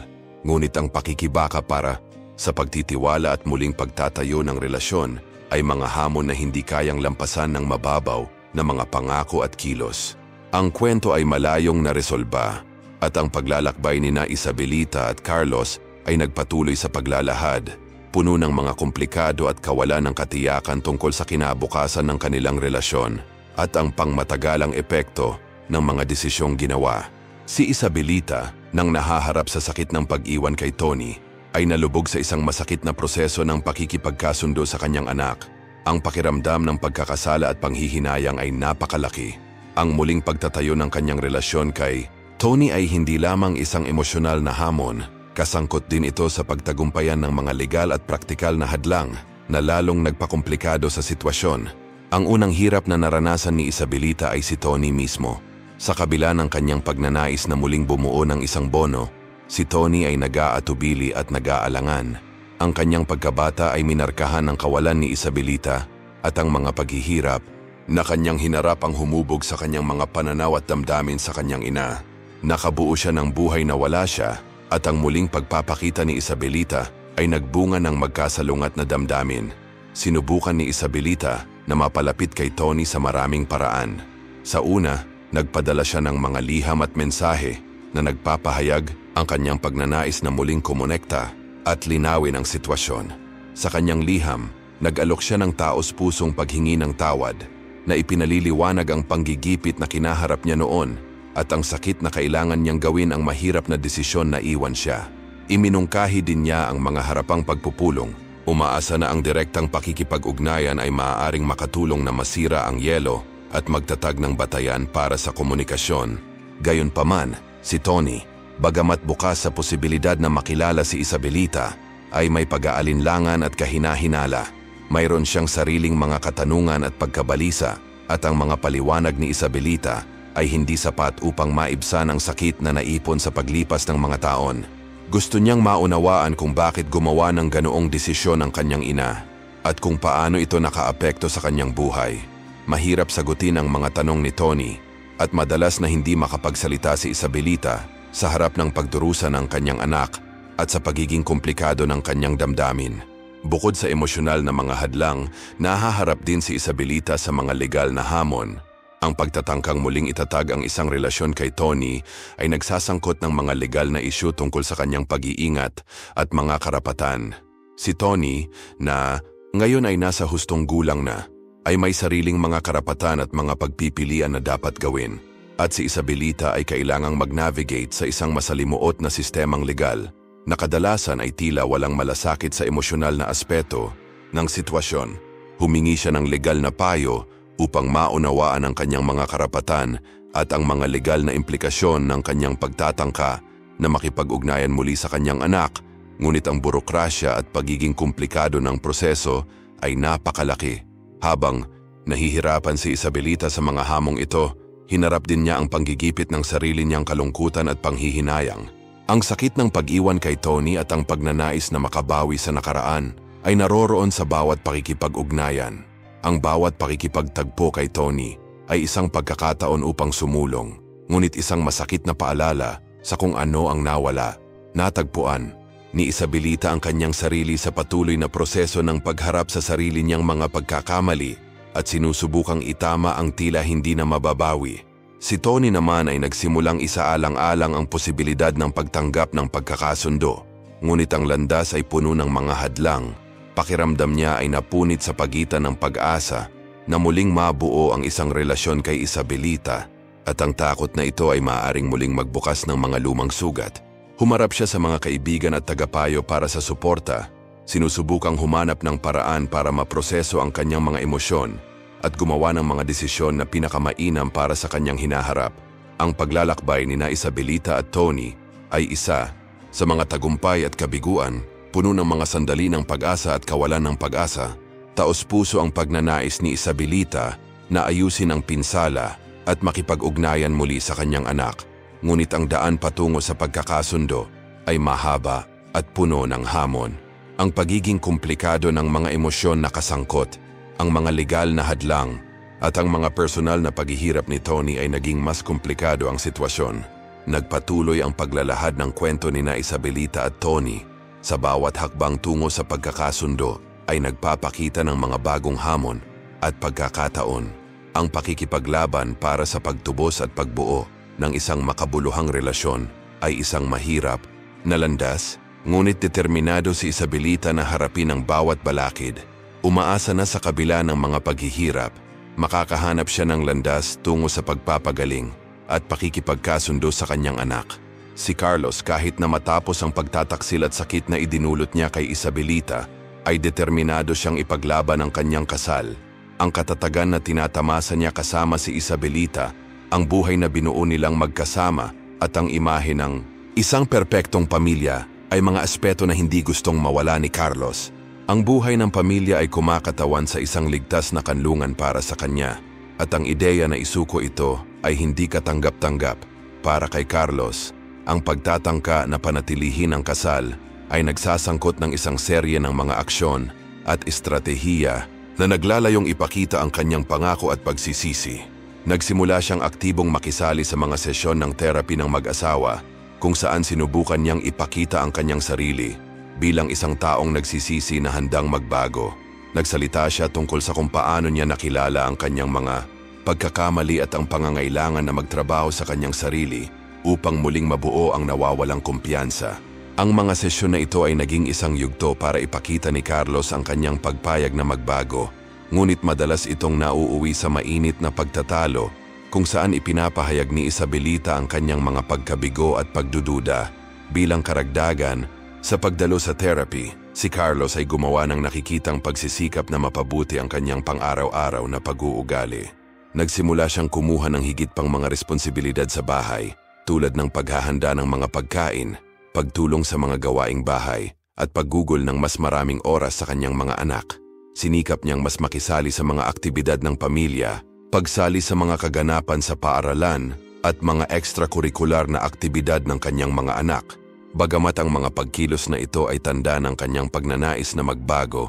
ngunit ang pakikibaka para sa pagtitiwala at muling pagtatayo ng relasyon ay mga hamon na hindi kayang lampasan ng mababaw na mga pangako at kilos. Ang kwento ay malayong naresolba at ang paglalakbay ni na Isabelita at Carlos ay nagpatuloy sa paglalahad, puno ng mga komplikado at kawalan ng katiyakan tungkol sa kinabukasan ng kanilang relasyon at ang pangmatagalang epekto ng mga desisyong ginawa. Si Isabelita, nang nahaharap sa sakit ng pag-iwan kay Tony, ay nalubog sa isang masakit na proseso ng pakikipagkasundo sa kanyang anak. Ang pakiramdam ng pagkakasala at panghihinayang ay napakalaki. Ang muling pagtatayo ng kanyang relasyon kay Tony ay hindi lamang isang emosyonal na hamon, kasangkot din ito sa pagtagumpayan ng mga legal at praktikal na hadlang na lalong nagpakomplikado sa sitwasyon. Ang unang hirap na naranasan ni Isabelita ay si Tony mismo. Sa kabila ng kanyang pagnanais na muling bumuo ng isang bono, si Tony ay nag-aatubili at nag-aalangan. Ang kanyang pagkabata ay minarkahan ng kawalan ni Isabelita at ang mga paghihirap na kanyang hinarap ang humubog sa kanyang mga pananaw at damdamin sa kanyang ina. Nakabuo siya ng buhay na wala siya at ang muling pagpapakita ni Isabelita ay nagbunga ng magkasalungat na damdamin. Sinubukan ni Isabelita na mapalapit kay Tony sa maraming paraan. Sa una, nagpadala siya ng mga liham at mensahe na nagpapahayag ang kanyang pagnanais na muling kumonekta at linawin ang sitwasyon. Sa kanyang liham, nag-alok siya ng taos-pusong paghingi ng tawad na ipinaliliwanag ang panggigipit na kinaharap niya noon at ang sakit na kailangan niyang gawin ang mahirap na desisyon na iwan siya. Iminungkahi din niya ang mga harapang pagpupulong. Umaasa na ang direktang pakikipag-ugnayan ay maaaring makatulong na masira ang yelo at magtatag ng batayan para sa komunikasyon. Gayunpaman, si Tony, bagamat bukas sa posibilidad na makilala si Isabelita, ay may pag-aalinlangan at kahina-hinala. Mayroon siyang sariling mga katanungan at pagkabalisa at ang mga paliwanag ni Isabelita ay hindi sapat upang maibsan ang sakit na naipon sa paglipas ng mga taon. Gusto niyang maunawaan kung bakit gumawa ng ganoong desisyon ang kanyang ina at kung paano ito nakaapekto sa kanyang buhay. Mahirap sagutin ang mga tanong ni Tony at madalas na hindi makapagsalita si Isabelita sa harap ng pagdurusa ng kanyang anak at sa pagiging komplikado ng kanyang damdamin. Bukod sa emosyonal na mga hadlang, nahaharap din si Isabelita sa mga legal na hamon. Ang pagtatangkang muling itatag ang isang relasyon kay Tony ay nagsasangkot ng mga legal na isyu tungkol sa kanyang pag-iingat at mga karapatan. Si Tony, na ngayon ay nasa hustong gulang na, ay may sariling mga karapatan at mga pagpipilian na dapat gawin. At si Isabelita ay kailangang mag-navigate sa isang masalimuot na sistemang legal na kadalasan ay tila walang malasakit sa emosyonal na aspeto ng sitwasyon. Humingi siya ng legal na payo upang maunawaan ang kanyang mga karapatan at ang mga legal na implikasyon ng kanyang pagtatangka na makipag-ugnayan muli sa kanyang anak, ngunit ang burokrasya at pagiging komplikado ng proseso ay napakalaki. Habang nahihirapan si Isabelita sa mga hamong ito, hinarap din niya ang panggigipit ng sarili niyang kalungkutan at panghihinayang. Ang sakit ng pag-iwan kay Tony at ang pagnanais na makabawi sa nakaraan ay naroroon sa bawat pakikipag-ugnayan. Ang bawat pakikipagtagpo kay Tony ay isang pagkakataon upang sumulong, ngunit isang masakit na paalala sa kung ano ang nawala. Natagpuan ni Isabelita ang kanyang sarili sa patuloy na proseso ng pagharap sa sarili niyang mga pagkakamali at sinusubukang itama ang tila hindi na mababawi. Si Tony naman ay nagsimulang isaalang-alang ang posibilidad ng pagtanggap ng pagkakasundo, ngunit ang landas ay puno ng mga hadlang. Pakiramdam niya ay napunit sa pagitan ng pag-asa na muling mabuo ang isang relasyon kay Isabelita at ang takot na ito ay maaaring muling magbukas ng mga lumang sugat. Humarap siya sa mga kaibigan at tagapayo para sa suporta. Sinusubukang humanap ng paraan para maproseso ang kanyang mga emosyon at gumawa ng mga desisyon na pinakamainam para sa kanyang hinaharap. Ang paglalakbay ni Isabelita at Tony ay isa sa mga tagumpay at kabiguan, puno ng mga sandali ng pag-asa at kawalan ng pag-asa. Taos-puso ang pagnanais ni Isabelita na ayusin ang pinsala at makipag-ugnayan muli sa kanyang anak. Ngunit ang daan patungo sa pagkakasundo ay mahaba at puno ng hamon. Ang pagiging komplikado ng mga emosyon na kasangkot, ang mga legal na hadlang, at ang mga personal na paghihirap ni Tony ay naging mas komplikado ang sitwasyon. Nagpatuloy ang paglalahad ng kwento ni Isabelita at Tony. Sa bawat hakbang tungo sa pagkakasundo ay nagpapakita ng mga bagong hamon at pagkakataon. Ang pakikipaglaban para sa pagtubos at pagbuo ng isang makabuluhang relasyon ay isang mahirap na landas, ngunit determinado si Isabelita na harapin ang bawat balakid. Umaasa na sa kabila ng mga paghihirap, makakahanap siya ng landas tungo sa pagpapagaling at pakikipagkasundo sa kanyang anak. Si Carlos, kahit na matapos ang pagtataksil at sakit na idinulot niya kay Isabelita, ay determinado siyang ipaglaban ang kanyang kasal. Ang katatagan na tinatamasa niya kasama si Isabelita, ang buhay na binuo nilang magkasama at ang imahe ng isang perpektong pamilya ay mga aspeto na hindi gustong mawala ni Carlos. Ang buhay ng pamilya ay kumakatawan sa isang ligtas na kanlungan para sa kanya at ang ideya na isuko ito ay hindi katanggap-tanggap. Para kay Carlos, ang pagtatangka na panatilihin ang kasal ay nagsasangkot ng isang serye ng mga aksyon at estratehiya na naglalayong ipakita ang kanyang pangako at pagsisisi. Nagsimula siyang aktibong makisali sa mga sesyon ng therapy ng mag-asawa kung saan sinubukan niyang ipakita ang kanyang sarili bilang isang taong nagsisisi na handang magbago. Nagsalita siya tungkol sa kung paano niya nakilala ang kanyang mga pagkakamali at ang pangangailangan na magtrabaho sa kanyang sarili upang muling mabuo ang nawawalang kumpiyansa. Ang mga sesyon na ito ay naging isang yugto para ipakita ni Carlos ang kanyang pagpayag na magbago. Ngunit madalas itong nauuwi sa mainit na pagtatalo kung saan ipinapahayag ni Isabelita ang kanyang mga pagkabigo at pagdududa. Bilang karagdagan, sa pagdalo sa therapy, si Carlos ay gumawa ng nakikitang pagsisikap na mapabuti ang kanyang pang-araw-araw na pag-uugali. Nagsimula siyang kumuha ng higit pang mga responsibilidad sa bahay, tulad ng paghahanda ng mga pagkain, pagtulong sa mga gawaing bahay, at paggugol ng mas maraming oras sa kanyang mga anak. Sinikap niyang mas makisali sa mga aktibidad ng pamilya, pagsali sa mga kaganapan sa paaralan, at mga extracurricular na aktibidad ng kanyang mga anak. Bagamat ang mga pagkilos na ito ay tanda ng kanyang pagnanais na magbago,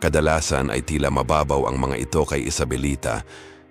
kadalasan ay tila mababaw ang mga ito kay Isabelita,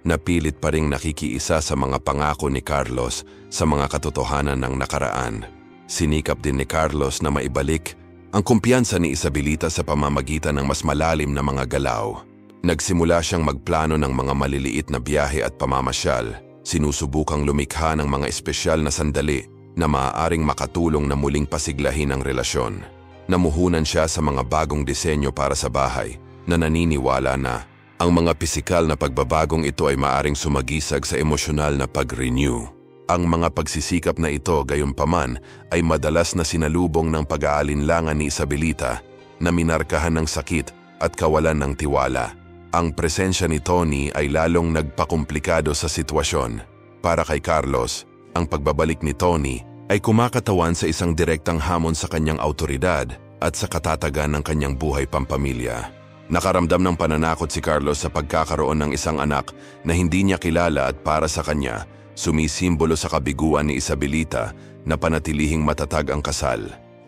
na pilit pa ring nakikiisa sa mga pangako ni Carlos sa mga katotohanan ng nakaraan. Sinikap din ni Carlos na maibalik ang kumpiyansa ni Isabelita sa pamamagitan ng mas malalim na mga galaw. Nagsimula siyang magplano ng mga maliliit na biyahe at pamamasyal, sinusubukang lumikha ng mga espesyal na sandali na maaaring makatulong na muling pasiglahin ang relasyon. Namuhunan siya sa mga bagong disenyo para sa bahay na naniniwala na ang mga pisikal na pagbabagong ito ay maaaring sumagisag sa emosyonal na pag-renew. Ang mga pagsisikap na ito, gayunpaman, ay madalas na sinalubong ng pag-aalinlangan ni Isabelita na minarkahan ng sakit at kawalan ng tiwala. Ang presensya ni Tony ay lalong nagpakomplikado sa sitwasyon. Para kay Carlos, ang pagbabalik ni Tony ay kumakatawan sa isang direktang hamon sa kanyang autoridad at sa katatagan ng kanyang buhay pampamilya. Nakaramdam ng pananakot si Carlos sa pagkakaroon ng isang anak na hindi niya kilala at para sa kanya, sumisimbolo sa kabiguan ni Isabelita na panatilihing matatag ang kasal.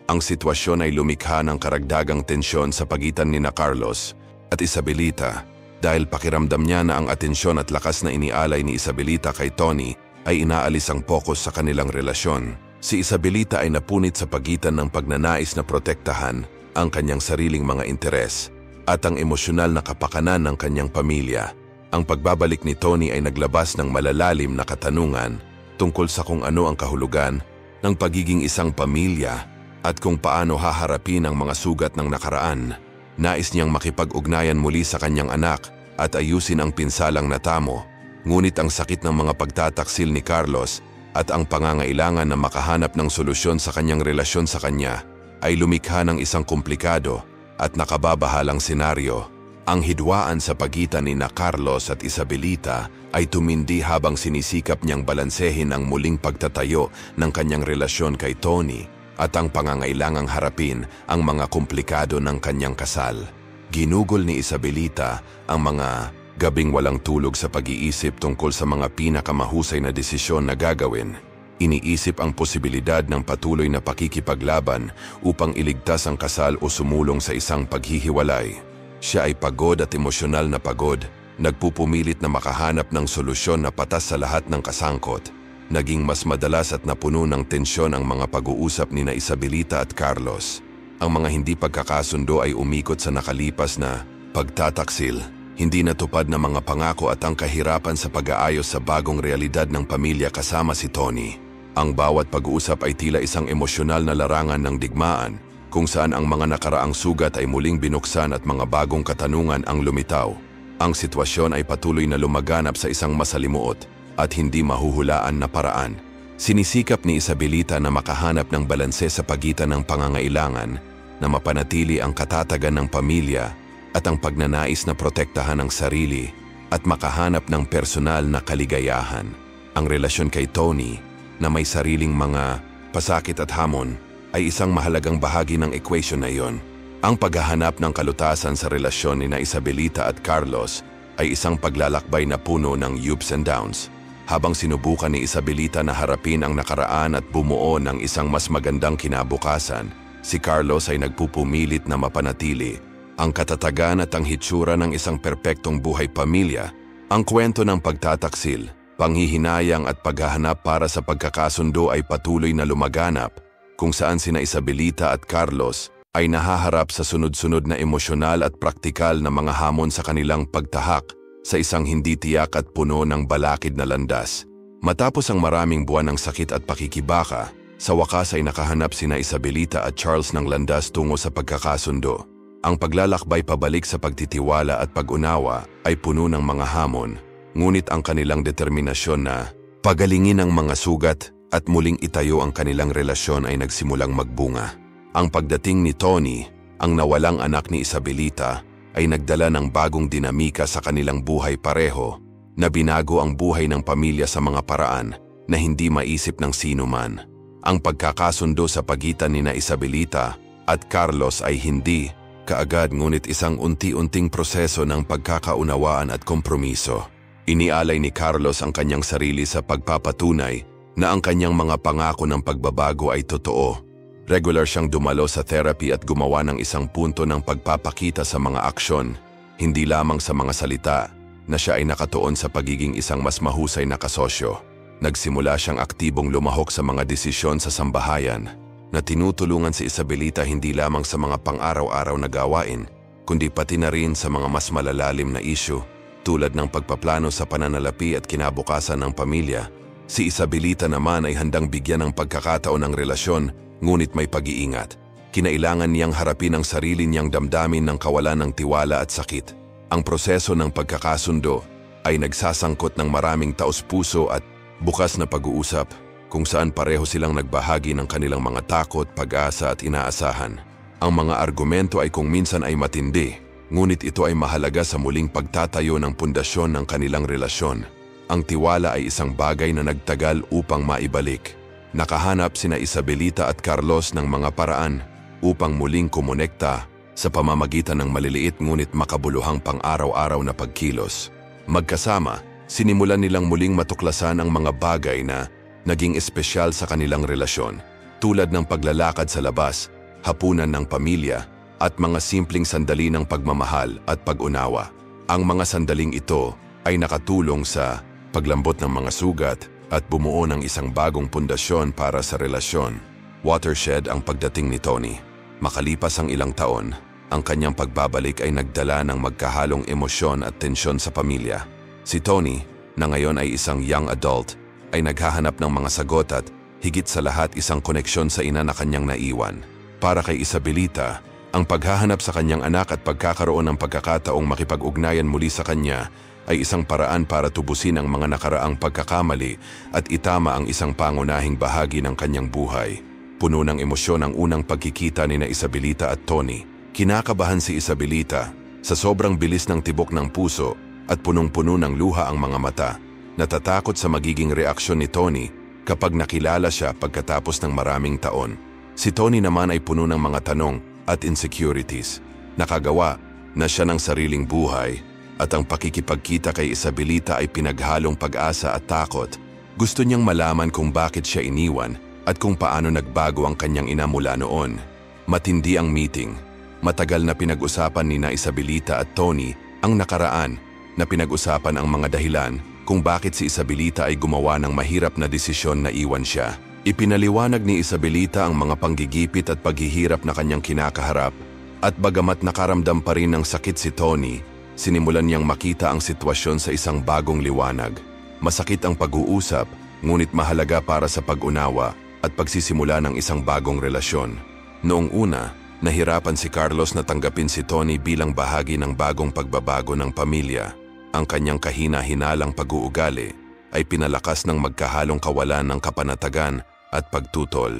Ang sitwasyon ay lumikha ng karagdagang tensyon sa pagitan ni Carlos at Isabelita dahil pakiramdam niya na ang atensyon at lakas na inialay ni Isabelita kay Tony ay inaalis ang pokus sa kanilang relasyon. Si Isabelita ay napunit sa pagitan ng pagnanais na protektahan ang kanyang sariling mga interes at ang emosyonal na kapakanan ng kanyang pamilya. Ang pagbabalik ni Tony ay naglabas ng malalalim na katanungan tungkol sa kung ano ang kahulugan ng pagiging isang pamilya at kung paano haharapin ang mga sugat ng nakaraan. Nais niyang makipag-ugnayan muli sa kanyang anak at ayusin ang pinsalang natamo, ngunit ang sakit ng mga pagtataksil ni Carlos at ang pangangailangan na makahanap ng solusyon sa kanyang relasyon sa kanya ay lumikha ng isang komplikado at nakababahalang senaryo. Ang hidwaan sa pagitan ni Carlos at Isabelita ay tumindi habang sinisikap niyang balansehin ang muling pagtatayo ng kanyang relasyon kay Tony at ang pangangailangang harapin ang mga komplikado ng kanyang kasal. Ginugol ni Isabelita ang mga gabing walang tulog sa pag-iisip tungkol sa mga pinakamahusay na desisyon na gagawin. Iniisip ang posibilidad ng patuloy na pakikipaglaban upang iligtas ang kasal o sumulong sa isang paghihiwalay. Siya ay pagod at emosyonal na pagod, nagpupumilit na makahanap ng solusyon na patas sa lahat ng kasangkot. Naging mas madalas at napuno ng tensyon ang mga pag-uusap ni Isabelita at Carlos. Ang mga hindi pagkakasundo ay umikot sa nakalipas na pagtataksil, hindi natupad na mga pangako at ang kahirapan sa pag-aayos sa bagong realidad ng pamilya kasama si Tony. Ang bawat pag-uusap ay tila isang emosyonal na larangan ng digmaan, kung saan ang mga nakaraang sugat ay muling binuksan at mga bagong katanungan ang lumitaw. Ang sitwasyon ay patuloy na lumaganap sa isang masalimuot at hindi mahuhulaan na paraan. Sinisikap ni Isabelita na makahanap ng balanse sa pagitan ng pangangailangan na mapanatili ang katatagan ng pamilya at ang pagnanais na protektahan ang sarili at makahanap ng personal na kaligayahan. Ang relasyon kay Tony, na may sariling mga pasakit at hamon, ay isang mahalagang bahagi ng equation na iyon. Ang paghahanap ng kalutasan sa relasyon ni Isabelita at Carlos ay isang paglalakbay na puno ng ups and downs. Habang sinubukan ni Isabelita na harapin ang nakaraan at bumuo ng isang mas magandang kinabukasan, si Carlos ay nagpupumilit na mapanatili ang katatagan at ang hitsura ng isang perpektong buhay pamilya. Ang kwento ng pagtataksil, panghihinayang at paghahanap para sa pagkakasundo ay patuloy na lumaganap, kung saan sina Isabelita at Carlos ay nahaharap sa sunod-sunod na emosyonal at praktikal na mga hamon sa kanilang pagtahak sa isang hindi tiyak at puno ng balakid na landas. Matapos ang maraming buwan ng sakit at pakikibaka, sa wakas ay nakahanap sina Isabelita at Charles ng landas tungo sa pagkakasundo. Ang paglalakbay pabalik sa pagtitiwala at pag-unawa ay puno ng mga hamon, ngunit ang kanilang determinasyon na pagalingin ang mga sugat at muling itayo ang kanilang relasyon ay nagsimulang magbunga. Ang pagdating ni Tony, ang nawalang anak ni Isabelita, ay nagdala ng bagong dinamika sa kanilang buhay pareho na binago ang buhay ng pamilya sa mga paraan na hindi maisip ng sino man. Ang pagkakasundo sa pagitan ni Isabelita at Carlos ay hindi kaagad ngunit isang unti-unting proseso ng pagkakaunawaan at kompromiso. Inialay ni Carlos ang kanyang sarili sa pagpapatunay na ang kanyang mga pangako ng pagbabago ay totoo. Regular siyang dumalo sa therapy at gumawa ng isang punto ng pagpapakita sa mga aksyon, hindi lamang sa mga salita, na siya ay nakatuon sa pagiging isang mas mahusay na kasosyo. Nagsimula siyang aktibong lumahok sa mga desisyon sa sambahayan, na tinutulungan si Isabelita hindi lamang sa mga pang-araw-araw na gawain, kundi pati na rin sa mga mas malalalim na isyu tulad ng pagpaplano sa pananalapi at kinabukasan ng pamilya. Si Isabelita naman ay handang bigyan ng pagkakataon ng relasyon, ngunit may pag-iingat. Kinailangan niyang harapin ang sarili niyang damdamin ng kawalan ng tiwala at sakit. Ang proseso ng pagkakasundo ay nagsasangkot ng maraming taos-puso at bukas na pag-uusap, kung saan pareho silang nagbahagi ng kanilang mga takot, pag-asa at inaasahan. Ang mga argumento ay kung minsan ay matindi, ngunit ito ay mahalaga sa muling pagtatayo ng pundasyon ng kanilang relasyon. Ang tiwala ay isang bagay na nagtagal upang maibalik. Nakahanap sina Isabelita at Carlos ng mga paraan upang muling kumonekta sa pamamagitan ng maliliit ngunit makabuluhang pang-araw-araw na pagkilos. Magkasama, sinimulan nilang muling matuklasan ang mga bagay na naging espesyal sa kanilang relasyon, tulad ng paglalakad sa labas, hapunan ng pamilya, at mga simpleng sandali ng pagmamahal at pag-unawa. Ang mga sandaling ito ay nakatulong sa paglambot ng mga sugat at bumuo ng isang bagong pundasyon para sa relasyon. Watershed ang pagdating ni Tony. Makalipas ang ilang taon, ang kanyang pagbabalik ay nagdala ng magkahalong emosyon at tensyon sa pamilya. Si Tony, na ngayon ay isang young adult, ay naghahanap ng mga sagot at higit sa lahat isang koneksyon sa ina na kanyang naiwan. Para kay Isabelita, ang paghahanap sa kanyang anak at pagkakaroon ng pagkakataong makipag-ugnayan muli sa kanya ay isang paraan para tubusin ang mga nakaraang pagkakamali at itama ang isang pangunahing bahagi ng kanyang buhay. Puno ng emosyon ang unang pagkikita ni Isabelita at Tony. Kinakabahan si Isabelita sa sobrang bilis ng tibok ng puso at punong-puno ng luha ang mga mata. Natatakot sa magiging reaksyon ni Tony kapag nakilala siya pagkatapos ng maraming taon. Si Tony naman ay puno ng mga tanong at insecurities. Nakagawa na siya ng sariling buhay at ang pakikipagkita kay Isabelita ay pinaghalong pag-asa at takot. Gusto niyang malaman kung bakit siya iniwan at kung paano nagbago ang kanyang ina mula noon. Matindi ang meeting. Matagal na pinag-usapan ni Isabelita at Tony ang nakaraan, na pinag-usapan ang mga dahilan kung bakit si Isabelita ay gumawa ng mahirap na desisyon na iwan siya. Ipinaliwanag ni Isabelita ang mga panggigipit at paghihirap na kanyang kinakaharap, at bagamat nakaramdam pa rin ng sakit si Tony, sinimulan niyang makita ang sitwasyon sa isang bagong liwanag. Masakit ang pag-uusap, ngunit mahalaga para sa pag-unawa at pagsisimula ng isang bagong relasyon. Noong una, nahirapan si Carlos na tanggapin si Tony bilang bahagi ng bagong pagbabago ng pamilya. Ang kanyang kahina-hinalang pag-uugali ay pinalakas ng magkahalong kawalan ng kapanatagan at pagtutol.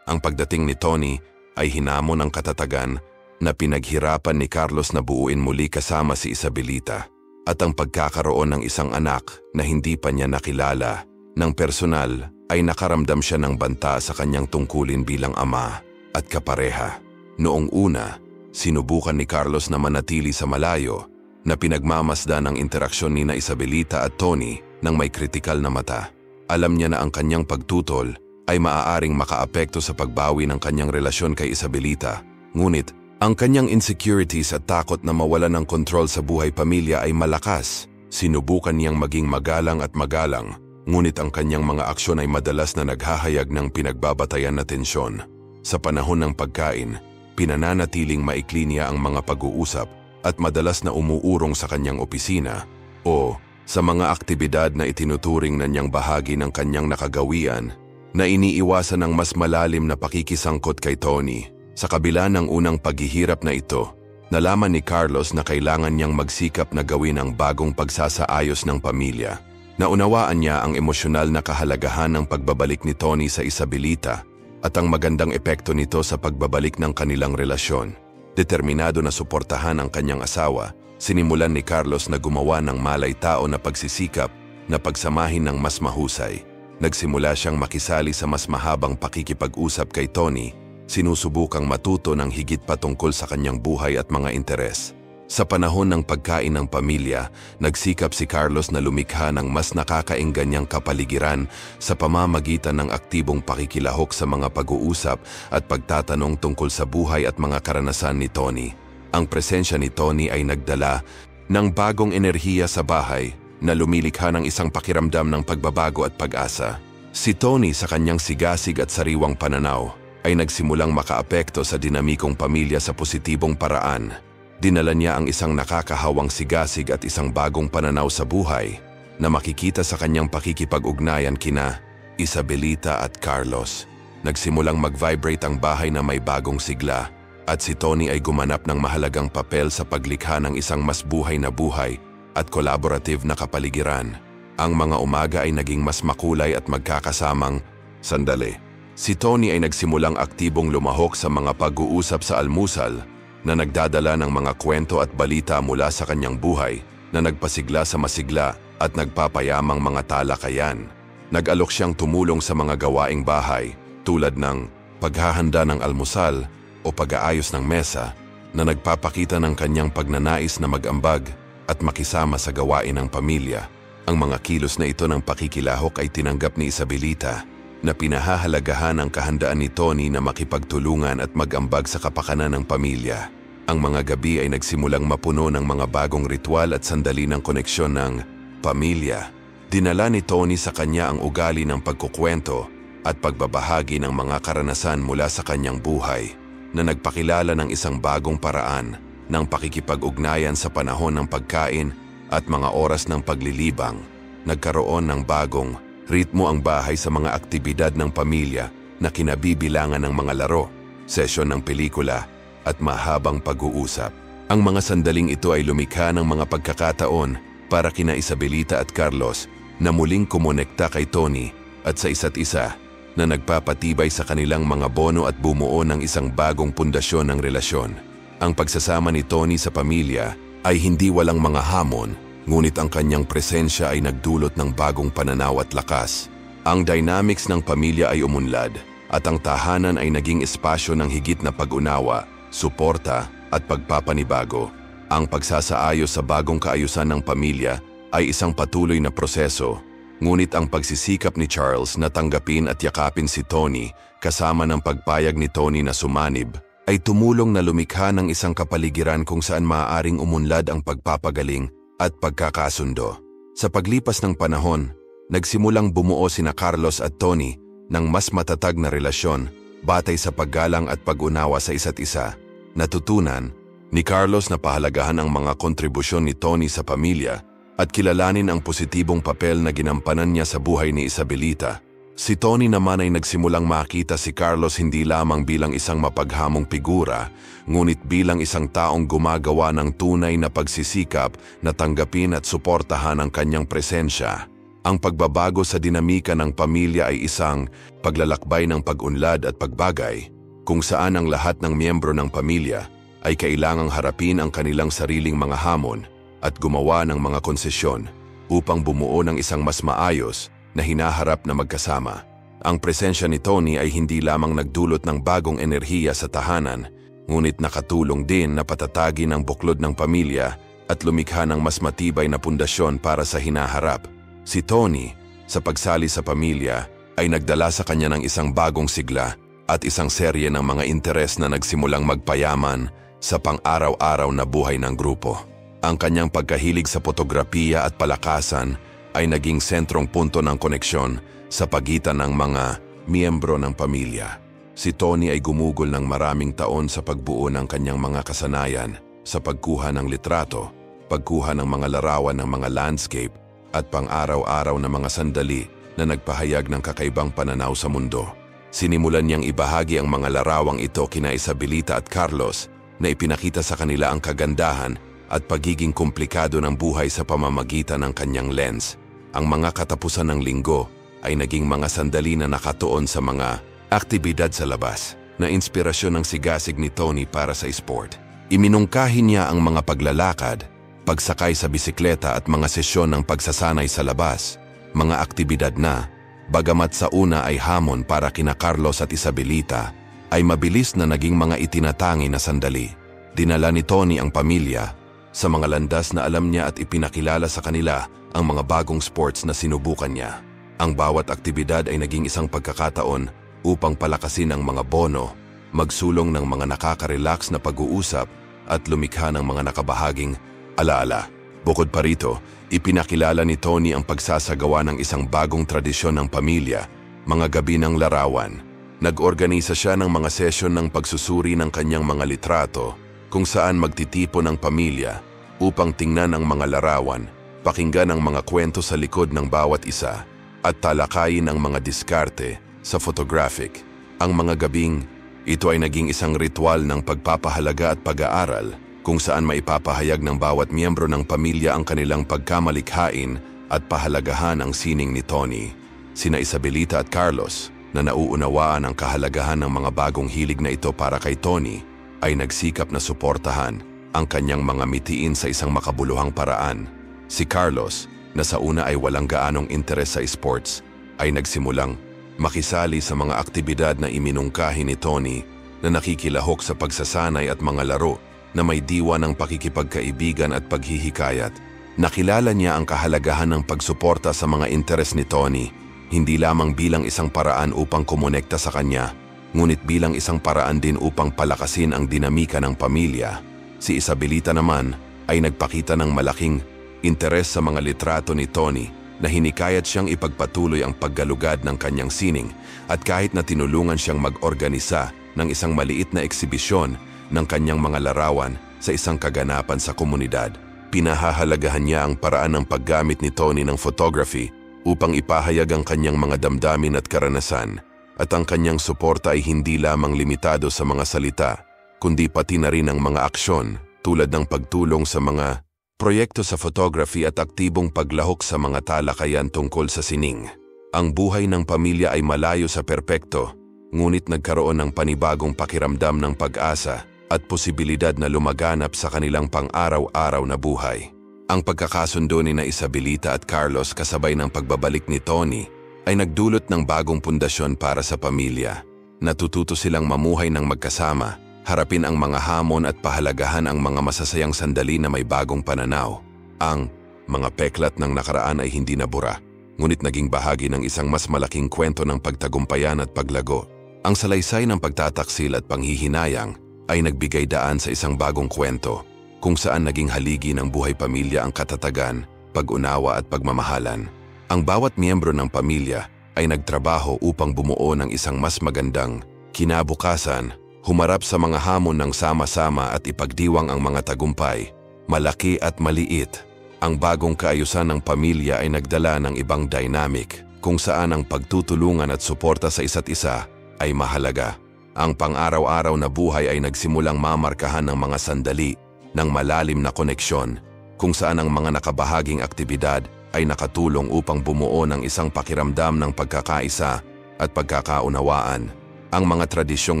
Ang pagdating ni Tony ay hinamon ng katatagan na pinaghirapan ni Carlos na buuin muli kasama si Isabelita, at ang pagkakaroon ng isang anak na hindi pa niya nakilala. Ng personal ay nakaramdam siya ng banta sa kanyang tungkulin bilang ama at kapareha. Noong una, sinubukan ni Carlos na manatili sa malayo, na pinagmamasdan ang interaksyon ni Isabelita at Tony ng may kritikal na mata. Alam niya na ang kanyang pagtutol ay maaaring makaapekto sa pagbawi ng kanyang relasyon kay Isabelita. Ngunit, ang kanyang insecurities at takot na mawalan ng kontrol sa buhay pamilya ay malakas. Sinubukan niyang maging magalang at magalang, ngunit ang kanyang mga aksyon ay madalas na naghahayag ng pinagbabatayan na tensyon. Sa panahon ng pagkain, pinananatiling maikli niya ang mga pag-uusap at madalas na umuurong sa kanyang opisina o sa mga aktibidad na itinuturing na niyang bahagi ng kanyang nakagawian, na iniiwasan ng mas malalim na pakikisangkot kay Tony. Sa kabila ng unang paghihirap na ito, nalaman ni Carlos na kailangan niyang magsikap na gawin ang bagong pagsasaayos ng pamilya. Naunawaan niya ang emosyonal na kahalagahan ng pagbabalik ni Tony sa Isabelita at ang magandang epekto nito sa pagbabalik ng kanilang relasyon. Determinado na suportahan ang kanyang asawa, sinimulan ni Carlos na gumawa ng malay-tao na pagsisikap na pagsamahin ng mas mahusay. Nagsimula siyang makisali sa mas mahabang pakikipag-usap kay Tony, sinusubukang matuto ng higit pa tungkol sa kanyang buhay at mga interes. Sa panahon ng pagkain ng pamilya, nagsikap si Carlos na lumikha ng mas nakakaingganyang kapaligiran sa pamamagitan ng aktibong pakikilahok sa mga pag-uusap at pagtatanong tungkol sa buhay at mga karanasan ni Tony. Ang presensya ni Tony ay nagdala ng bagong enerhiya sa bahay na lumilikha ng isang pakiramdam ng pagbabago at pag-asa. Si Tony sa kanyang sigasig at sariwang pananaw ay nagsimulang makaapekto sa dinamikong pamilya sa positibong paraan. Dinala niya ang isang nakakahawang sigasig at isang bagong pananaw sa buhay na makikita sa kanyang pakikipag-ugnayan kina Isabelita at Carlos. Nagsimulang mag-vibrate ang bahay na may bagong sigla, at si Tony ay gumanap ng mahalagang papel sa paglikha ng isang mas buhay na buhay at collaborative na kapaligiran. Ang mga umaga ay naging mas makulay at magkakasamang sandali. Si Tony ay nagsimulang aktibong lumahok sa mga pag-uusap sa almusal na nagdadala ng mga kwento at balita mula sa kanyang buhay na nagpasigla sa masigla at nagpapayamang mga talakayan. Nag-alok siyang tumulong sa mga gawaing bahay tulad ng paghahanda ng almusal o pag-aayos ng mesa, na nagpapakita ng kanyang pagnanais na mag-ambag at makisama sa gawain ng pamilya. Ang mga kilos na ito ng pakikilahok ay tinanggap ni Isabelita, na pinahahalagahan ang kahandaan ni Tony na makipagtulungan at mag-ambag sa kapakanan ng pamilya. Ang mga gabi ay nagsimulang mapuno ng mga bagong ritual at sandali ng koneksyon ng pamilya. Dinala ni Tony sa kanya ang ugali ng pagkukwento at pagbabahagi ng mga karanasan mula sa kanyang buhay, na nagpakilala ng isang bagong paraan ng pakikipag-ugnayan sa panahon ng pagkain at mga oras ng paglilibang. Nagkaroon ng bagong ritmo ang bahay sa mga aktibidad ng pamilya na kinabibilangan ng mga laro, sesyon ng pelikula at mahabang pag-uusap. Ang mga sandaling ito ay lumikha ng mga pagkakataon para kina Isabelita at Carlos na muling kumonekta kay Tony at sa isa't isa na nagpapatibay sa kanilang mga bono at bumuo ng isang bagong pundasyon ng relasyon. Ang pagsasama ni Tony sa pamilya ay hindi walang mga hamon, ngunit ang kanyang presensya ay nagdulot ng bagong pananaw at lakas. Ang dynamics ng pamilya ay umunlad at ang tahanan ay naging espasyo ng higit na pag-unawa, suporta at pagpapanibago. Ang pagsasaayos sa bagong kaayusan ng pamilya ay isang patuloy na proseso, ngunit ang pagsisikap ni Charles na tanggapin at yakapin si Tony kasama ng pagpayag ni Tony na sumanib ay tumulong na lumikha ng isang kapaligiran kung saan maaaring umunlad ang pagpapagaling at pagkakasundo. Sa paglipas ng panahon, nagsimulang bumuo sina Carlos at Tony ng mas matatag na relasyon batay sa paggalang at pag-unawa sa isa't isa. Natutunan ni Carlos na pahalagahan ang mga kontribusyon ni Tony sa pamilya at kilalanin ang positibong papel na ginampanan niya sa buhay ni Isabelita. Si Tony naman ay nagsimulang makita si Carlos hindi lamang bilang isang mapaghamong figura, ngunit bilang isang taong gumagawa ng tunay na pagsisikap na tanggapin at suportahan ang kanyang presensya. Ang pagbabago sa dinamika ng pamilya ay isang paglalakbay ng pag-unlad at pagbagay, kung saan ang lahat ng miyembro ng pamilya ay kailangang harapin ang kanilang sariling mga hamon at gumawa ng mga konsesyon upang bumuo ng isang mas maayos na hinaharap na magkasama. Ang presensya ni Tony ay hindi lamang nagdulot ng bagong enerhiya sa tahanan, ngunit nakatulong din na patatagin ang buklod ng pamilya at lumikha ng mas matibay na pundasyon para sa hinaharap. Si Tony, sa pagsali sa pamilya, ay nagdala sa kanya ng isang bagong sigla at isang serye ng mga interes na nagsimulang magpayaman sa pang-araw-araw na buhay ng grupo. Ang kanyang pagkahilig sa fotografiya at palakasan ay naging sentrong punto ng koneksyon sa pagitan ng mga miyembro ng pamilya. Si Tony ay gumugol ng maraming taon sa pagbuo ng kanyang mga kasanayan sa pagkuha ng litrato, pagkuha ng mga larawan ng mga landscape at pang-araw-araw na mga sandali na nagpahayag ng kakaibang pananaw sa mundo. Sinimulan niyang ibahagi ang mga larawang ito kina Isabelita at Carlos na ipinakita sa kanila ang kagandahan at pagiging komplikado ng buhay sa pamamagitan ng kanyang lens. Ang mga katapusan ng linggo ay naging mga sandali na nakatuon sa mga aktibidad sa labas na inspirasyon ng sigasig ni Tony para sa sport. Iminungkahi niya ang mga paglalakad, pagsakay sa bisikleta at mga sesyon ng pagsasanay sa labas, mga aktibidad na, bagamat sa una ay hamon para kina Carlos at Isabelita, ay mabilis na naging mga itinatangi na sandali. Dinala ni Tony ang pamilya sa mga landas na alam niya at ipinakilala sa kanila ang mga bagong sports na sinubukan niya. Ang bawat aktibidad ay naging isang pagkakataon upang palakasin ang mga bono, magsulong ng mga nakaka-relax na pag-uusap at lumikha ng mga nakabahaging alaala. Bukod pa rito, ipinakilala ni Tony ang pagsasagawa ng isang bagong tradisyon ng pamilya, mga gabi ng larawan. Nag-organisa siya ng mga sesyon ng pagsusuri ng kanyang mga litrato kung saan magtitipon ng pamilya upang tingnan ang mga larawan, pakinggan ang mga kwento sa likod ng bawat isa at talakayin ang mga diskarte sa photographic. Ang mga gabing ito ay naging isang ritual ng pagpapahalaga at pag-aaral kung saan maipapahayag ng bawat miyembro ng pamilya ang kanilang pagkamalikhain at pahalagahan ang sining ni Tony. Sina Isabelita at Carlos, na nauunawaan ang kahalagahan ng mga bagong hilig na ito para kay Tony, ay nagsikap na suportahan ang kanyang mga mitiin sa isang makabuluhang paraan. Si Carlos, na sa una ay walang gaanong interes sa sports, ay nagsimulang makisali sa mga aktibidad na iminungkahi ni Tony na nakikilahok sa pagsasanay at mga laro na may diwa ng pakikipagkaibigan at paghihikayat. Nakilala niya ang kahalagahan ng pagsuporta sa mga interes ni Tony, hindi lamang bilang isang paraan upang kumonekta sa kanya, ngunit bilang isang paraan din upang palakasin ang dinamika ng pamilya. Si Isabelita naman ay nagpakita ng malaking interes sa mga litrato ni Tony na hinikayat siyang ipagpatuloy ang paggalugad ng kanyang sining at kahit na tinulungan siyang mag-organisa ng isang maliit na eksibisyon ng kanyang mga larawan sa isang kaganapan sa komunidad. Pinahahalagahan niya ang paraan ng paggamit ni Tony ng photography upang ipahayag ang kanyang mga damdamin at karanasan, at ang kanyang suporta ay hindi lamang limitado sa mga salita, kundi pati na rin ang mga aksyon tulad ng pagtulong sa mga proyekto sa photography at aktibong paglahok sa mga talakayan tungkol sa sining. Ang buhay ng pamilya ay malayo sa perpekto, ngunit nagkaroon ng panibagong pakiramdam ng pag-asa at posibilidad na lumaganap sa kanilang pang-araw-araw na buhay. Ang pagkakasundo ni Isabelita at Carlos kasabay ng pagbabalik ni Tony ay nagdulot ng bagong pundasyon para sa pamilya. Natututo silang mamuhay ng magkasama, harapin ang mga hamon at pahalagahan ang mga masasayang sandali na may bagong pananaw. Ang mga peklat ng nakaraan ay hindi nabura, ngunit naging bahagi ng isang mas malaking kwento ng pagtagumpayan at paglago. Ang salaysay ng pagtataksil at panghihinayang ay nagbigay daan sa isang bagong kwento, kung saan naging haligi ng buhay pamilya ang katatagan, pag-unawa at pagmamahalan. Ang bawat miyembro ng pamilya ay nagtrabaho upang bumuo ng isang mas magandang kinabukasan, humarap sa mga hamon ng sama-sama at ipagdiwang ang mga tagumpay, malaki at maliit. Ang bagong kaayusan ng pamilya ay nagdala ng ibang dynamic, kung saan ang pagtutulungan at suporta sa isa't isa ay mahalaga. Ang pang-araw-araw na buhay ay nagsimulang mamarkahan ng mga sandali ng malalim na koneksyon, kung saan ang mga nakabahaging aktibidad ay nakatulong upang bumuo ng isang pakiramdam ng pagkakaisa at pagkakaunawaan. Ang mga tradisyong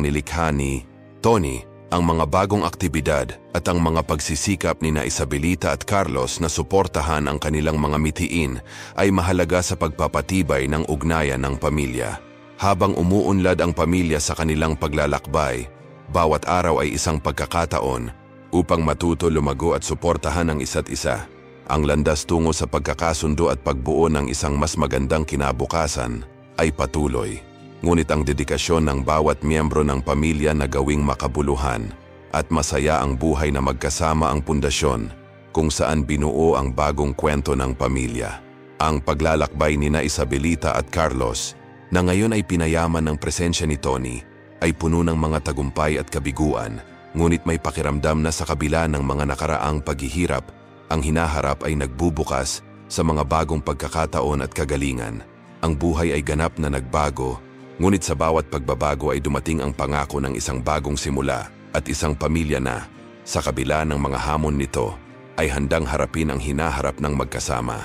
nilikha ni Tony, ang mga bagong aktibidad at ang mga pagsisikap ni Isabelita at Carlos na suportahan ang kanilang mga mitiin ay mahalaga sa pagpapatibay ng ugnayan ng pamilya. Habang umuunlad ang pamilya sa kanilang paglalakbay, bawat araw ay isang pagkakataon upang matuto, lumago at suportahan ang isa't isa. Ang landas tungo sa pagkakasundo at pagbuo ng isang mas magandang kinabukasan ay patuloy. Ngunit ang dedikasyon ng bawat miyembro ng pamilya na gawing makabuluhan at masaya ang buhay na magkasama ang pundasyon kung saan binuo ang bagong kwento ng pamilya. Ang paglalakbay ni Isabelita at Carlos, na ngayon ay pinayaman ng presensya ni Tony, ay puno ng mga tagumpay at kabiguan, ngunit may pakiramdam na sa kabila ng mga nakaraang paghihirap, ang hinaharap ay nagbubukas sa mga bagong pagkakataon at kagalingan. Ang buhay ay ganap na nagbago, ngunit sa bawat pagbabago ay dumating ang pangako ng isang bagong simula at isang pamilya na, sa kabila ng mga hamon nito, ay handang harapin ang hinaharap ng magkasama.